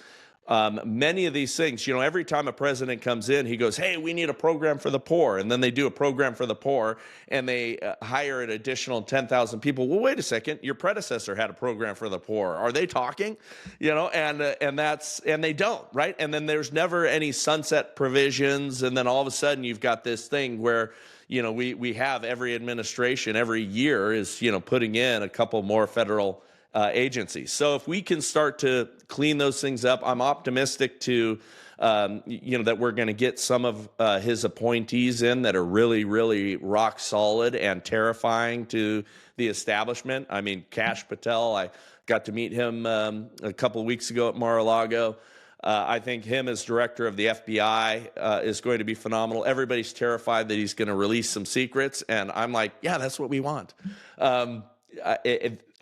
Many of these things, every time a president comes in, he goes, hey, we need a program for the poor. And then they do a program for the poor, and they hire an additional 10,000 people. Well, wait a second. Your predecessor had a program for the poor. Are they talking? And they don't, right? And then there's never any sunset provisions. And then all of a sudden you've got this thing where, we have every administration every year is, putting in a couple more federal agencies. So if we can start to clean those things up, I'm optimistic that we're going to get some of his appointees in that are really, really rock solid and terrifying to the establishment. I mean, Kash Patel, I got to meet him a couple of weeks ago at Mar-a-Lago. I think him as director of the FBI is going to be phenomenal. Everybody's terrified that he's going to release some secrets, and I'm like, yeah, that's what we want. Pete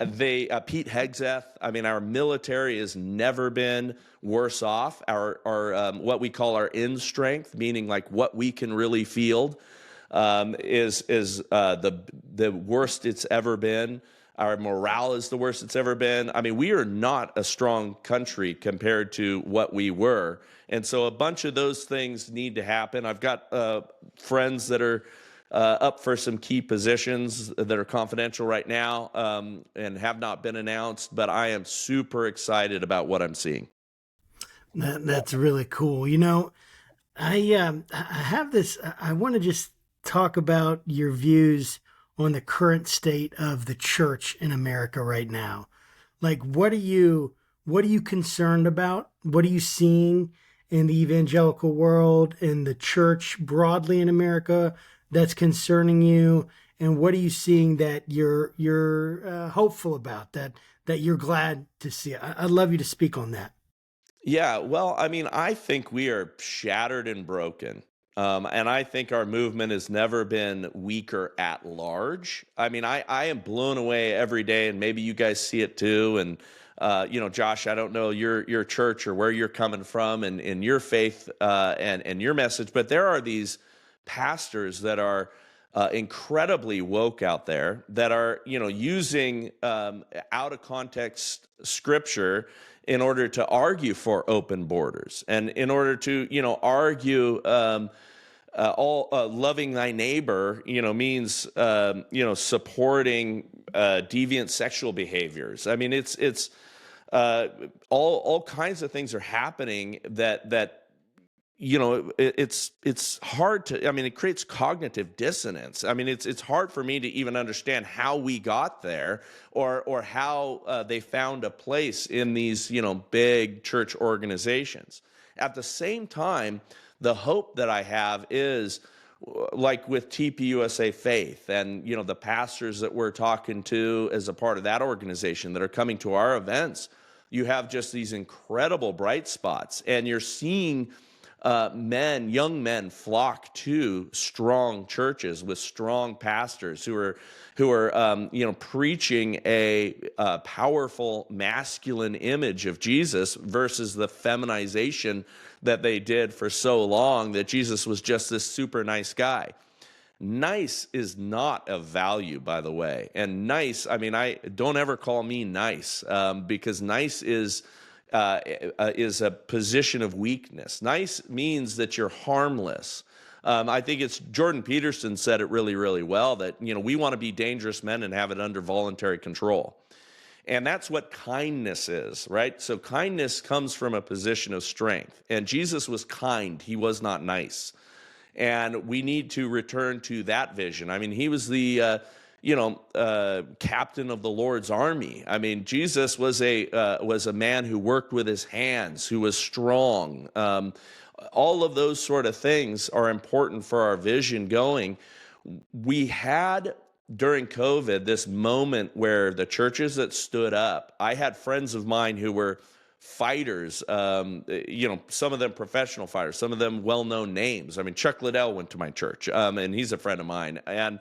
Hegseth, I mean, our military has never been worse off. Our what we call our in strength, meaning like what we can really field, is the worst it's ever been. Our morale is the worst it's ever been. I mean, we are not a strong country compared to what we were. And so a bunch of those things need to happen. I've got friends that are up for some key positions that are confidential right now and have not been announced, but I am super excited about what I'm seeing. That's really cool. I have this, I want to just talk about your views on the current state of the church in America right now. Like, what are you concerned about? What are you seeing in the evangelical world, in the church broadly in America that's concerning you? And what are you seeing that you're hopeful about, that you're glad to see? I'd love you to speak on that. Yeah, well, I mean, I think we are shattered and broken. And I think our movement has never been weaker at large. I mean, I am blown away every day, and maybe you guys see it too. And Josh, I don't know your church or where you're coming from and your faith and your message, but there are these pastors that are incredibly woke out there that are using out of context scripture in order to argue for open borders and in order to argue. Loving thy neighbor, means supporting deviant sexual behaviors. I mean, it's all kinds of things are happening that it's hard to. I mean, it creates cognitive dissonance. I mean, it's hard for me to even understand how we got there or how they found a place in these big church organizations. At the same time, the hope that I have is like with TPUSA Faith and, the pastors that we're talking to as a part of that organization that are coming to our events, you have just these incredible bright spots, and you're seeing young men flock to strong churches with strong pastors who are preaching a powerful masculine image of Jesus versus the feminization that they did for so long, that Jesus was just this super nice guy. Nice is not of value, by the way. And nice, I mean, I don't ever call me nice, because nice is a position of weakness. Nice means that you're harmless. I think it's Jordan Peterson said it really, really well, that we want to be dangerous men and have it under voluntary control. And that's what kindness is, right? So kindness comes from a position of strength. And Jesus was kind. He was not nice. And we need to return to that vision. I mean, he was the captain of the Lord's army. I mean, Jesus was a man who worked with his hands, who was strong. All of those sort of things are important for our vision going. We had, during COVID, this moment where the churches that stood up, I had friends of mine who were fighters, some of them professional fighters, some of them well-known names. I mean, Chuck Liddell went to my church, and he's a friend of mine. And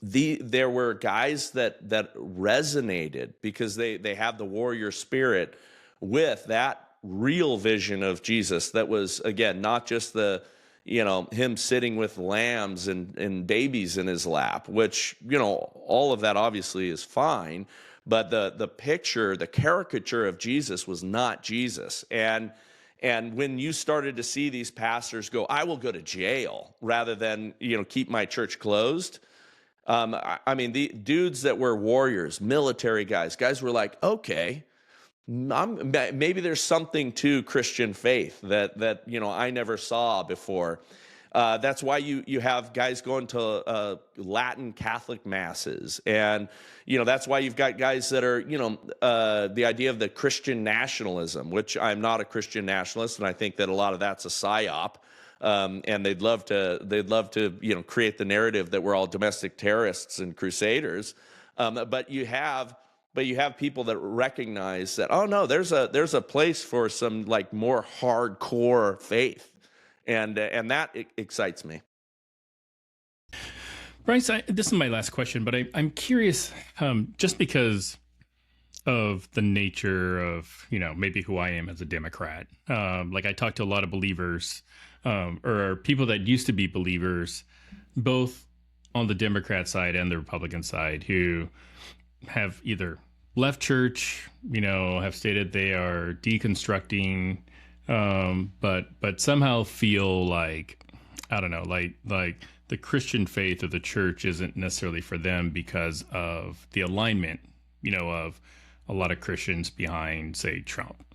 there were guys that resonated because they have the warrior spirit with that real vision of Jesus that was, again, not just him sitting with lambs and babies in his lap, which, all of that obviously is fine. But the picture, the caricature of Jesus was not Jesus. And when you started to see these pastors go, I will go to jail rather than, keep my church closed. I mean, the dudes that were warriors, military guys were like, okay, maybe there's something to Christian faith that I never saw before. That's why you have guys going to Latin Catholic masses, and that's why you've got guys that are the idea of the Christian nationalism, which I'm not a Christian nationalist, and I think that a lot of that's a psyop, and they'd love to create the narrative that we're all domestic terrorists and crusaders, but you have but you have people that recognize that, oh no, there's a place for some like more hardcore faith, and that excites me. Bryce, this is my last question, but I'm curious, just because of the nature of, maybe who I am as a Democrat. Like I talk to a lot of believers, or people that used to be believers, both on the Democrat side and the Republican side, who have either left church, have stated they are deconstructing, but somehow feel like, I don't know, like the Christian faith or the church isn't necessarily for them because of the alignment, of a lot of Christians behind, say, Trump.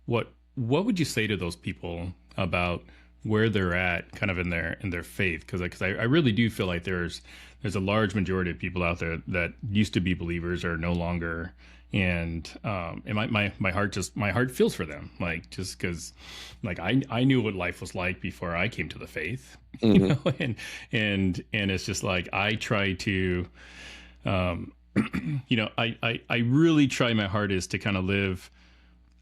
What would you say to those people about where they're at, kind of in their faith? Because I really do feel like there's a large majority of people out there that used to be believers are no longer, and my heart feels for them, like, just because, like, I knew what life was like before I came to the faith, Mm-hmm. and it's just like I try to. I really try my hardest to kind of live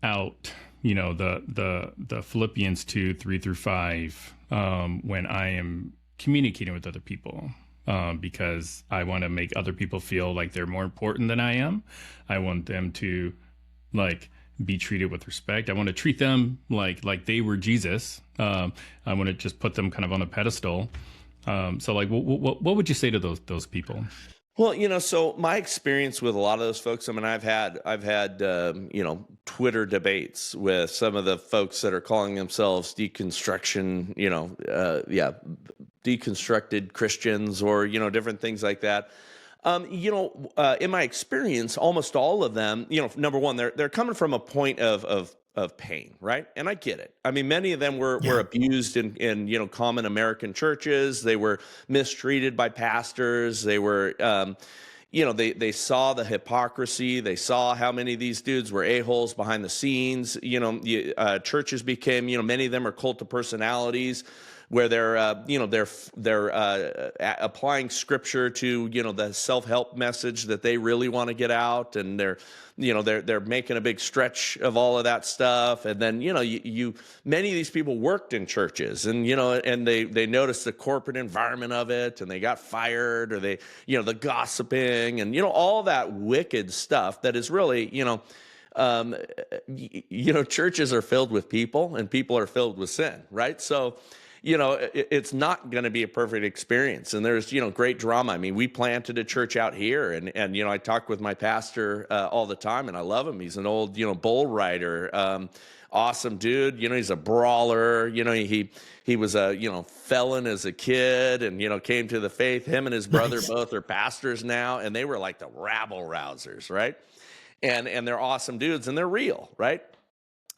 out, the Philippians 2:3-5, when I am communicating with other people, because I want to make other people feel like they're more important than I am. I want them to, like, be treated with respect. I want to treat them like they were Jesus. I want to just put them kind of on a pedestal. So like, what would you say to those people? Well, so my experience with a lot of those folks, I mean, I've had Twitter debates with some of the folks that are calling themselves deconstruction, deconstructed Christians, or, different things like that. In my experience, almost all of them, number one, they're coming from a point of pain, right? And I get it. I mean, many of them were abused in common American churches. They were mistreated by pastors. They were, they saw the hypocrisy. They saw how many of these dudes were a-holes behind the scenes. Churches became, many of them are cult of personalities, where they're applying scripture to the self-help message that they really want to get out, and they're making a big stretch of all of that stuff. And then many of these people worked in churches, and and they noticed the corporate environment of it, and they got fired, or they the gossiping, and all that wicked stuff that is really churches are filled with people, and people are filled with sin, right? So it's not going to be a perfect experience. And there's, great drama. I mean, we planted a church out here, and I talk with my pastor all the time, and I love him. He's an old, bull rider, awesome dude. He's a brawler. He was a, felon as a kid, and, came to the faith. Him and his brother both are pastors now, and they were like the rabble rousers, right? And they're awesome dudes, and they're real, right?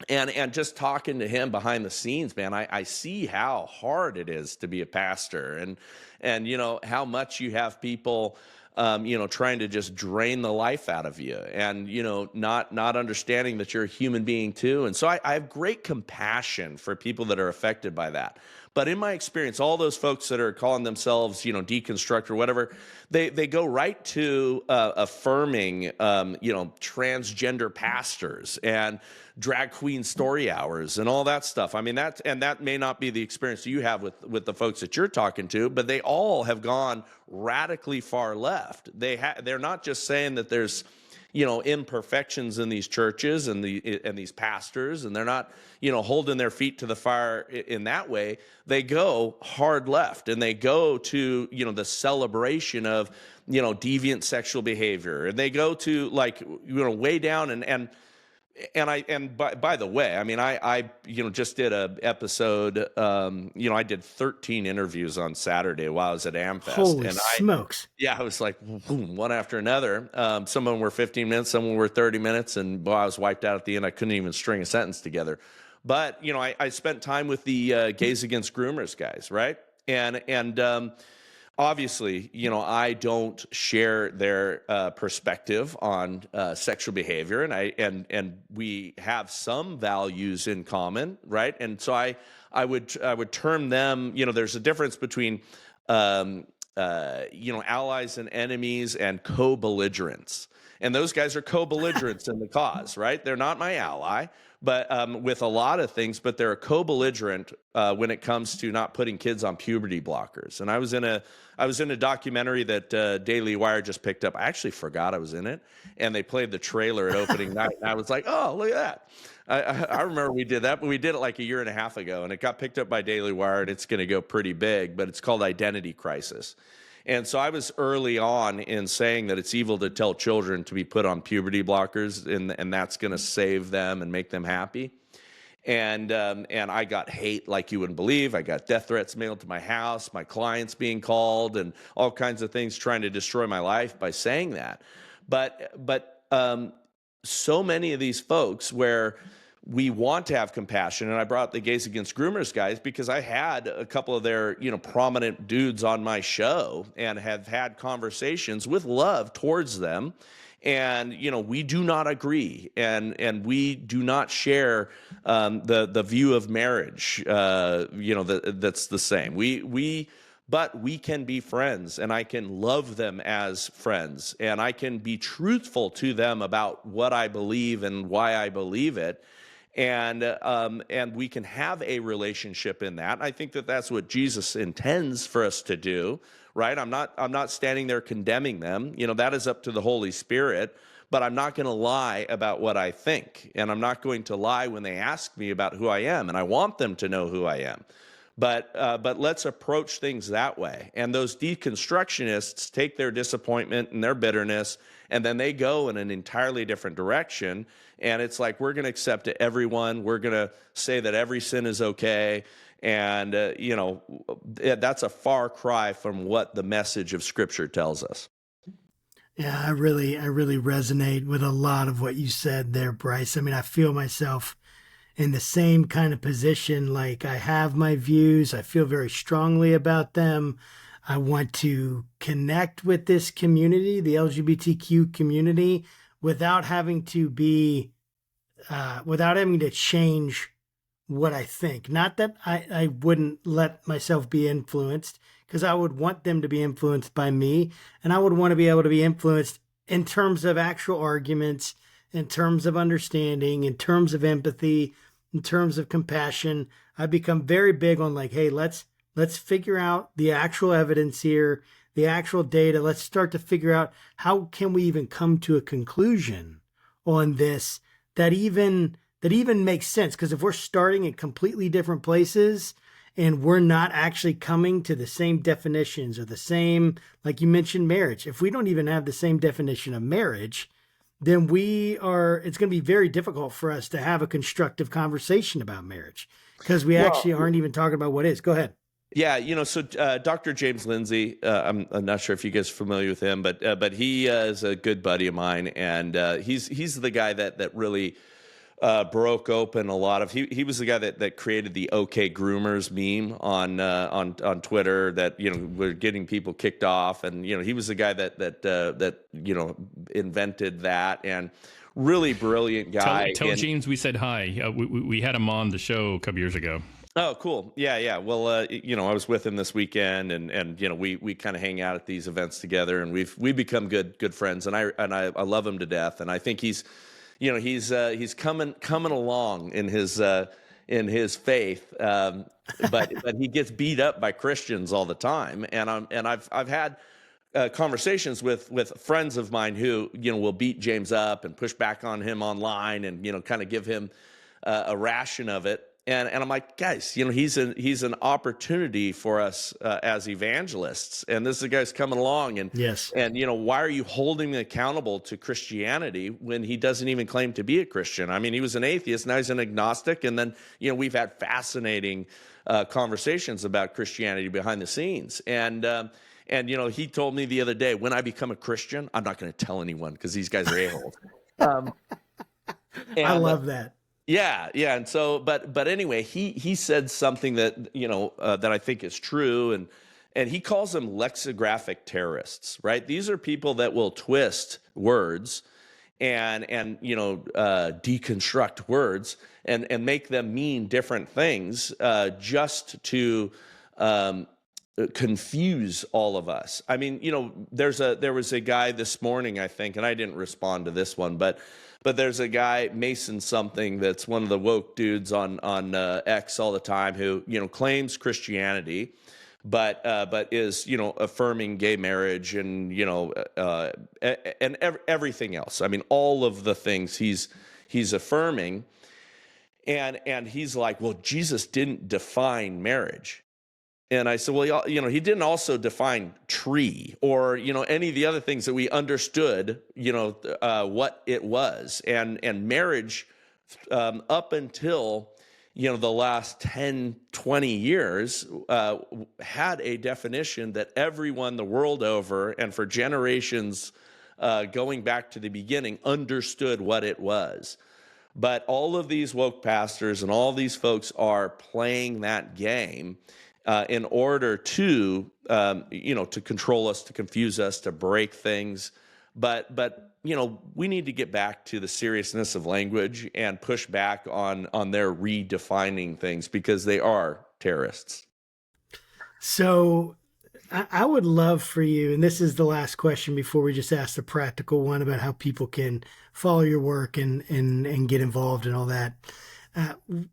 And just talking to him behind the scenes, man, I see how hard it is to be a pastor, and how much you have people, trying to just drain the life out of you, and not understanding that you're a human being too. And so I have great compassion for people that are affected by that. But in my experience, all those folks that are calling themselves, deconstruct or whatever, they go right to affirming, transgender pastors and drag queen story hours and all that stuff. I mean, that may not be the experience you have with the folks that you're talking to, but they all have gone radically far left. They're not just saying that there's imperfections in these churches and these pastors, and they're not, holding their feet to the fire in that way. They go hard left, and they go to, the celebration of, deviant sexual behavior, and they go to, like, way down, and by the way, I mean, I just did a episode, I did 13 interviews on Saturday while I was at AmFest. Holy smokes. I was like, boom, one after another. Some of them were 15 minutes, some of them were 30 minutes, and boy, I was wiped out at the end. I couldn't even string a sentence together. But, I spent time with the Gays Against Groomers guys, right? And obviously, I don't share their perspective on sexual behavior, and we have some values in common, right? And so I would term them. There's a difference between allies and enemies and co-belligerents. And those guys are co-belligerents in the cause, right? They're not my ally, but with a lot of things, but they're a co-belligerent when it comes to not putting kids on puberty blockers. And I was in a documentary that Daily Wire just picked up. I actually forgot I was in it, and they played the trailer at opening night. And I was like, oh, look at that. I remember we did that, but we did it like a year and a half ago, and it got picked up by Daily Wire, and it's going to go pretty big, but it's called Identity Crisis. And so I was early on in saying that it's evil to tell children to be put on puberty blockers, and that's going to save them and make them happy. And I got hate like you wouldn't believe. I got death threats mailed to my house, my clients being called, and all kinds of things trying to destroy my life by saying that. But so many of these folks where we want to have compassion, and I brought the Gays Against Groomers guys because I had a couple of their prominent dudes on my show and have had conversations with love towards them, and we do not agree, and we do not share the view of marriage that's the same. But we can be friends, and I can love them as friends, and I can be truthful to them about what I believe and why I believe it. And we can have a relationship in that. I think that that's what Jesus intends for us to do, right? I'm not standing there condemning them. That is up to the Holy Spirit, but I'm not going to lie about what I think. And I'm not going to lie when they ask me about who I am, and I want them to know who I am. But let's approach things that way. And those deconstructionists take their disappointment and their bitterness, and then they go in an entirely different direction. And it's like, we're going to accept everyone. We're going to say that every sin is okay. And, that's a far cry from what the message of Scripture tells us. Yeah, I really resonate with a lot of what you said there, Bryce. I mean, I feel myself in the same kind of position. Like, I have my views. I feel very strongly about them. I want to connect with this community, the LGBTQ community, without having to change what I think. Not that I wouldn't let myself be influenced, because I would want them to be influenced by me, and I would want to be able to be influenced in terms of actual arguments, in terms of understanding, in terms of empathy, in terms of compassion. I've become very big on like, hey, let's figure out the actual evidence here, the actual data. Let's start to figure out how can we even come to a conclusion on this that even makes sense. Because if we're starting at completely different places and we're not actually coming to the same definitions or the same, like you mentioned, marriage, if we don't even have the same definition of marriage, then it's going to be very difficult for us to have a constructive conversation about marriage, because we actually aren't even talking about what is. Go ahead. Yeah, so Dr. James Lindsay, I'm not sure if you guys are familiar with him, but he is a good buddy of mine, and he's the guy that really broke open a lot of. He was the guy that created the OK Groomers meme on Twitter that we're getting people kicked off, and he was the guy that invented that, and really brilliant guy. Tell James we said hi. We had him on the show a couple years ago. Oh, cool. Yeah. Well, I was with him this weekend, and we kind of hang out at these events together, and we've become good friends, and I love him to death, and I think he's coming along in his faith, but he gets beat up by Christians all the time, and I've had conversations with friends of mine who will beat James up and push back on him online, and kind of give him a ration of it. And I'm like, guys, he's an opportunity for us as evangelists, and this is the guy's coming along, and yes, and why are you holding him accountable to Christianity when he doesn't even claim to be a Christian? I mean, he was an atheist, now he's an agnostic, and then we've had fascinating conversations about Christianity behind the scenes, and he told me the other day, when I become a Christian, I'm not going to tell anyone because these guys are a-holes. I love that. Yeah. And so, but anyway, he said something that, that I think is true. And he calls them lexicographic terrorists, right? These are people that will twist words and deconstruct words and make them mean different things, just to confuse all of us. I mean, there was a guy this morning, I think, and I didn't respond to this one, but there's a guy, Mason something, that's one of the woke dudes on X all the time, who claims Christianity, but is affirming gay marriage and everything else. I mean, all of the things he's affirming, and he's like, well, Jesus didn't define marriage. And I said, well, he didn't also define tree or, any of the other things that we understood, what it was. And marriage, up until, the last 10, 20 years, had a definition that everyone the world over and for generations going back to the beginning understood what it was. But all of these woke pastors and all these folks are playing that game in order to, to control us, to confuse us, to break things. But we need to get back to the seriousness of language and push back on their redefining things, because they are terrorists. So I would love for you, and this is the last question before we just ask the practical one about how people can follow your work and get involved and all that.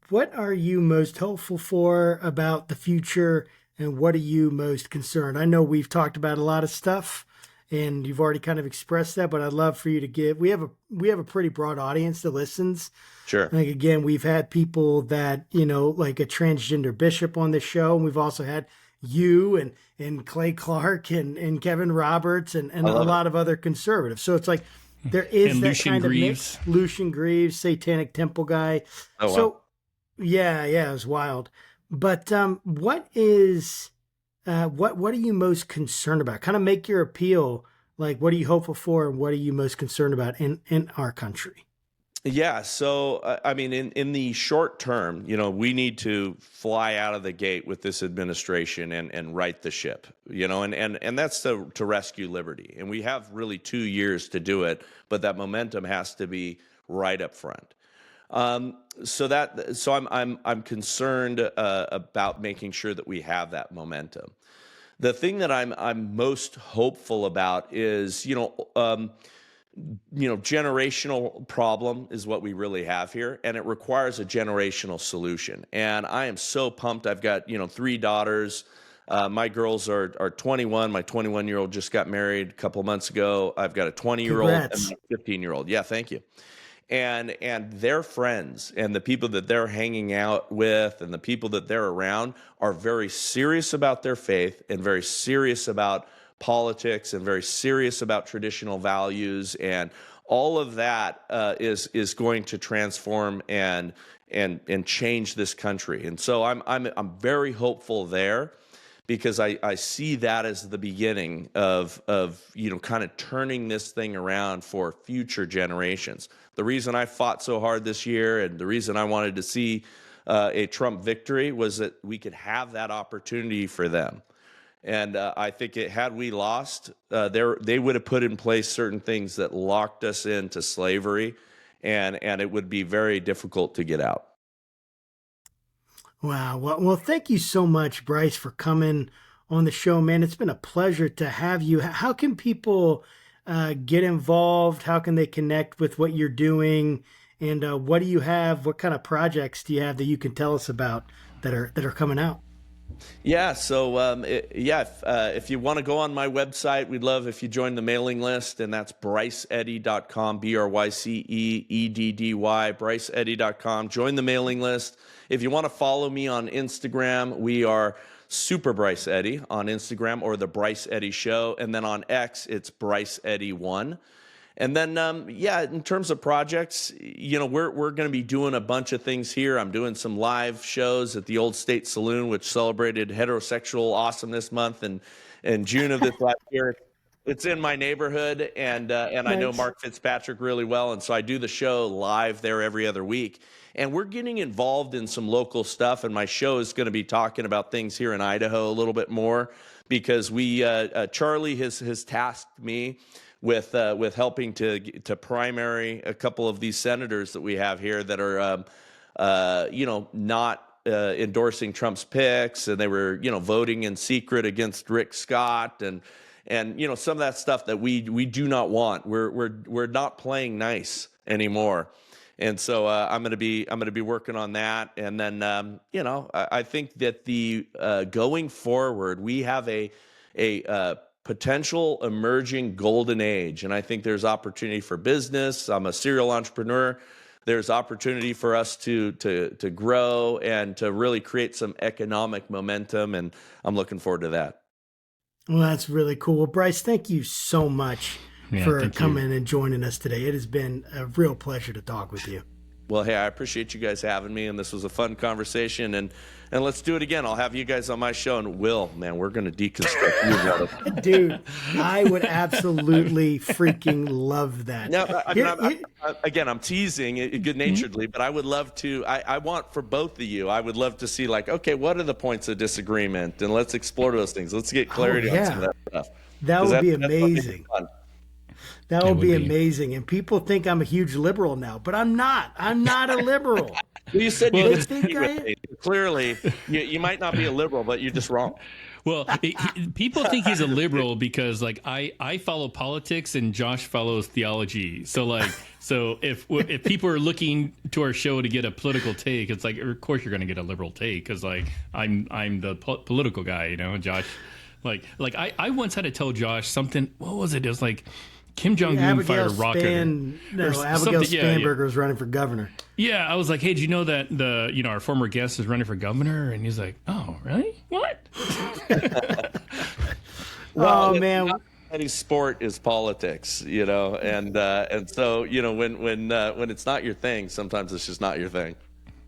What are you most hopeful for about the future, and what are you most concerned? I know we've talked about a lot of stuff, and you've already kind of expressed that, but I'd love for you to give. We have a pretty broad audience that listens. Sure. Like, again, we've had people that like a transgender bishop on this show, and we've also had you and Clay Clark and Kevin Roberts and a lot of other conservatives. So it's like, there is and that Lucian kind Greaves. of mix. Lucian Greaves, Satanic Temple guy. Oh, wow. So, yeah, it was wild. But what is what are you most concerned about? Kind of make your appeal. Like, what are you hopeful for, and what are you most concerned about in our country? Yeah. So, I mean, in the short term, we need to fly out of the gate with this administration and right the ship, and that's to rescue liberty. And we have really 2 years to do it, but that momentum has to be right up front. So I'm concerned about making sure that we have that momentum. The thing that I'm most hopeful about is, generational problem is what we really have here, and it requires a generational solution. And I am so pumped. I've got, 3 daughters. My girls are 21. My 21-year-old just got married a couple of months ago. I've got a 20-year-old and a 15-year-old. Yeah, thank you. And their friends and the people that they're hanging out with and the people that they're around are very serious about their faith and very serious about politics and very serious about traditional values, and all of that is going to transform and change this country. And so I'm very hopeful there, because I see that as the beginning of kind of turning this thing around for future generations. The reason I fought so hard this year, and the reason I wanted to see a Trump victory, was that we could have that opportunity for them. And I think had we lost, they would have put in place certain things that locked us into slavery, and it would be very difficult to get out. Wow. Well, thank you so much, Bryce, for coming on the show, man. It's been a pleasure to have you. How can people get involved? How can they connect with what you're doing? And what do you have? What kind of projects do you have that you can tell us about that are coming out? Yeah. So, if you want to go on my website, we'd love if you join the mailing list, and that's bryceeddy.com, BRYCEEDDY, bryceeddy.com. Join the mailing list. If you want to follow me on Instagram, we are Super Bryce Eddy on Instagram, or the Bryce Eddy Show. And then on X, it's Bryce Eddy 1. And then, in terms of projects, we're going to be doing a bunch of things here. I'm doing some live shows at the Old State Saloon, which celebrated Heterosexual Awesomeness Month in June of this last year. It's in my neighborhood, and nice. I know Mark Fitzpatrick really well, and so I do the show live there every other week. And we're getting involved in some local stuff, and my show is going to be talking about things here in Idaho a little bit more, because Charlie has tasked me with helping to primary a couple of these senators that we have here that are not endorsing Trump's picks, and they were, voting in secret against Rick Scott, and some of that stuff that we do not want. We're not playing nice anymore. And so I'm going to be working on that. And then, I think that the going forward, we have a potential emerging golden age. And I think there's opportunity for business. I'm a serial entrepreneur. There's opportunity for us to grow and to really create some economic momentum. And I'm looking forward to that. Well, that's really cool. Well, Bryce, thank you so much for coming and joining us today. It has been a real pleasure to talk with you. Well, hey, I appreciate you guys having me, and this was a fun conversation, and let's do it again. I'll have you guys on my show, and Will, man, we're going to deconstruct you, brother. Dude, I would absolutely freaking love that. Now, I'm teasing good-naturedly, but I would love to, I want for both of you, I would love to see, like, okay, what are the points of disagreement, and let's explore those things. Let's get clarity on some of that stuff. That would be amazing. That would be amazing. And people think I'm a huge liberal now, but I'm not. I'm not a liberal. Well, you said you think clearly you might not be a liberal, but you're just wrong. Well, people think he's a liberal because, like, I follow politics and Josh follows theology. So if people are looking to our show to get a political take, it's like, of course you're going to get a liberal take because, like, I'm the political guy, Josh. Like I once had to tell Josh something. What was it? It was like Kim Jong-un fired a rocket. Abigail Spanberger was running for governor. Yeah, I was like, hey, did you know that our former guest is running for governor? And he's like, oh, really? What? Man. Any sport is politics, and so when it's not your thing, sometimes it's just not your thing.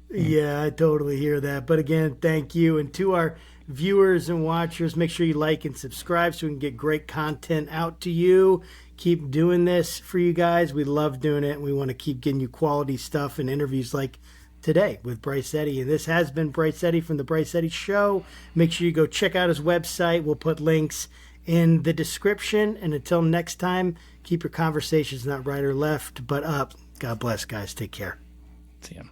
Yeah, I totally hear that. But again, thank you. And to our viewers and watchers, make sure you like and subscribe so we can get great content out to you. Keep doing this for you guys. We love doing it. We want to keep getting you quality stuff and interviews like today with Bryce Eddy. And this has been Bryce Eddy from the Bryce Eddy Show. Make sure you go check out his website. We'll put links in the description. And until next time, keep your conversations not right or left, but up. God bless, guys. Take care. See ya.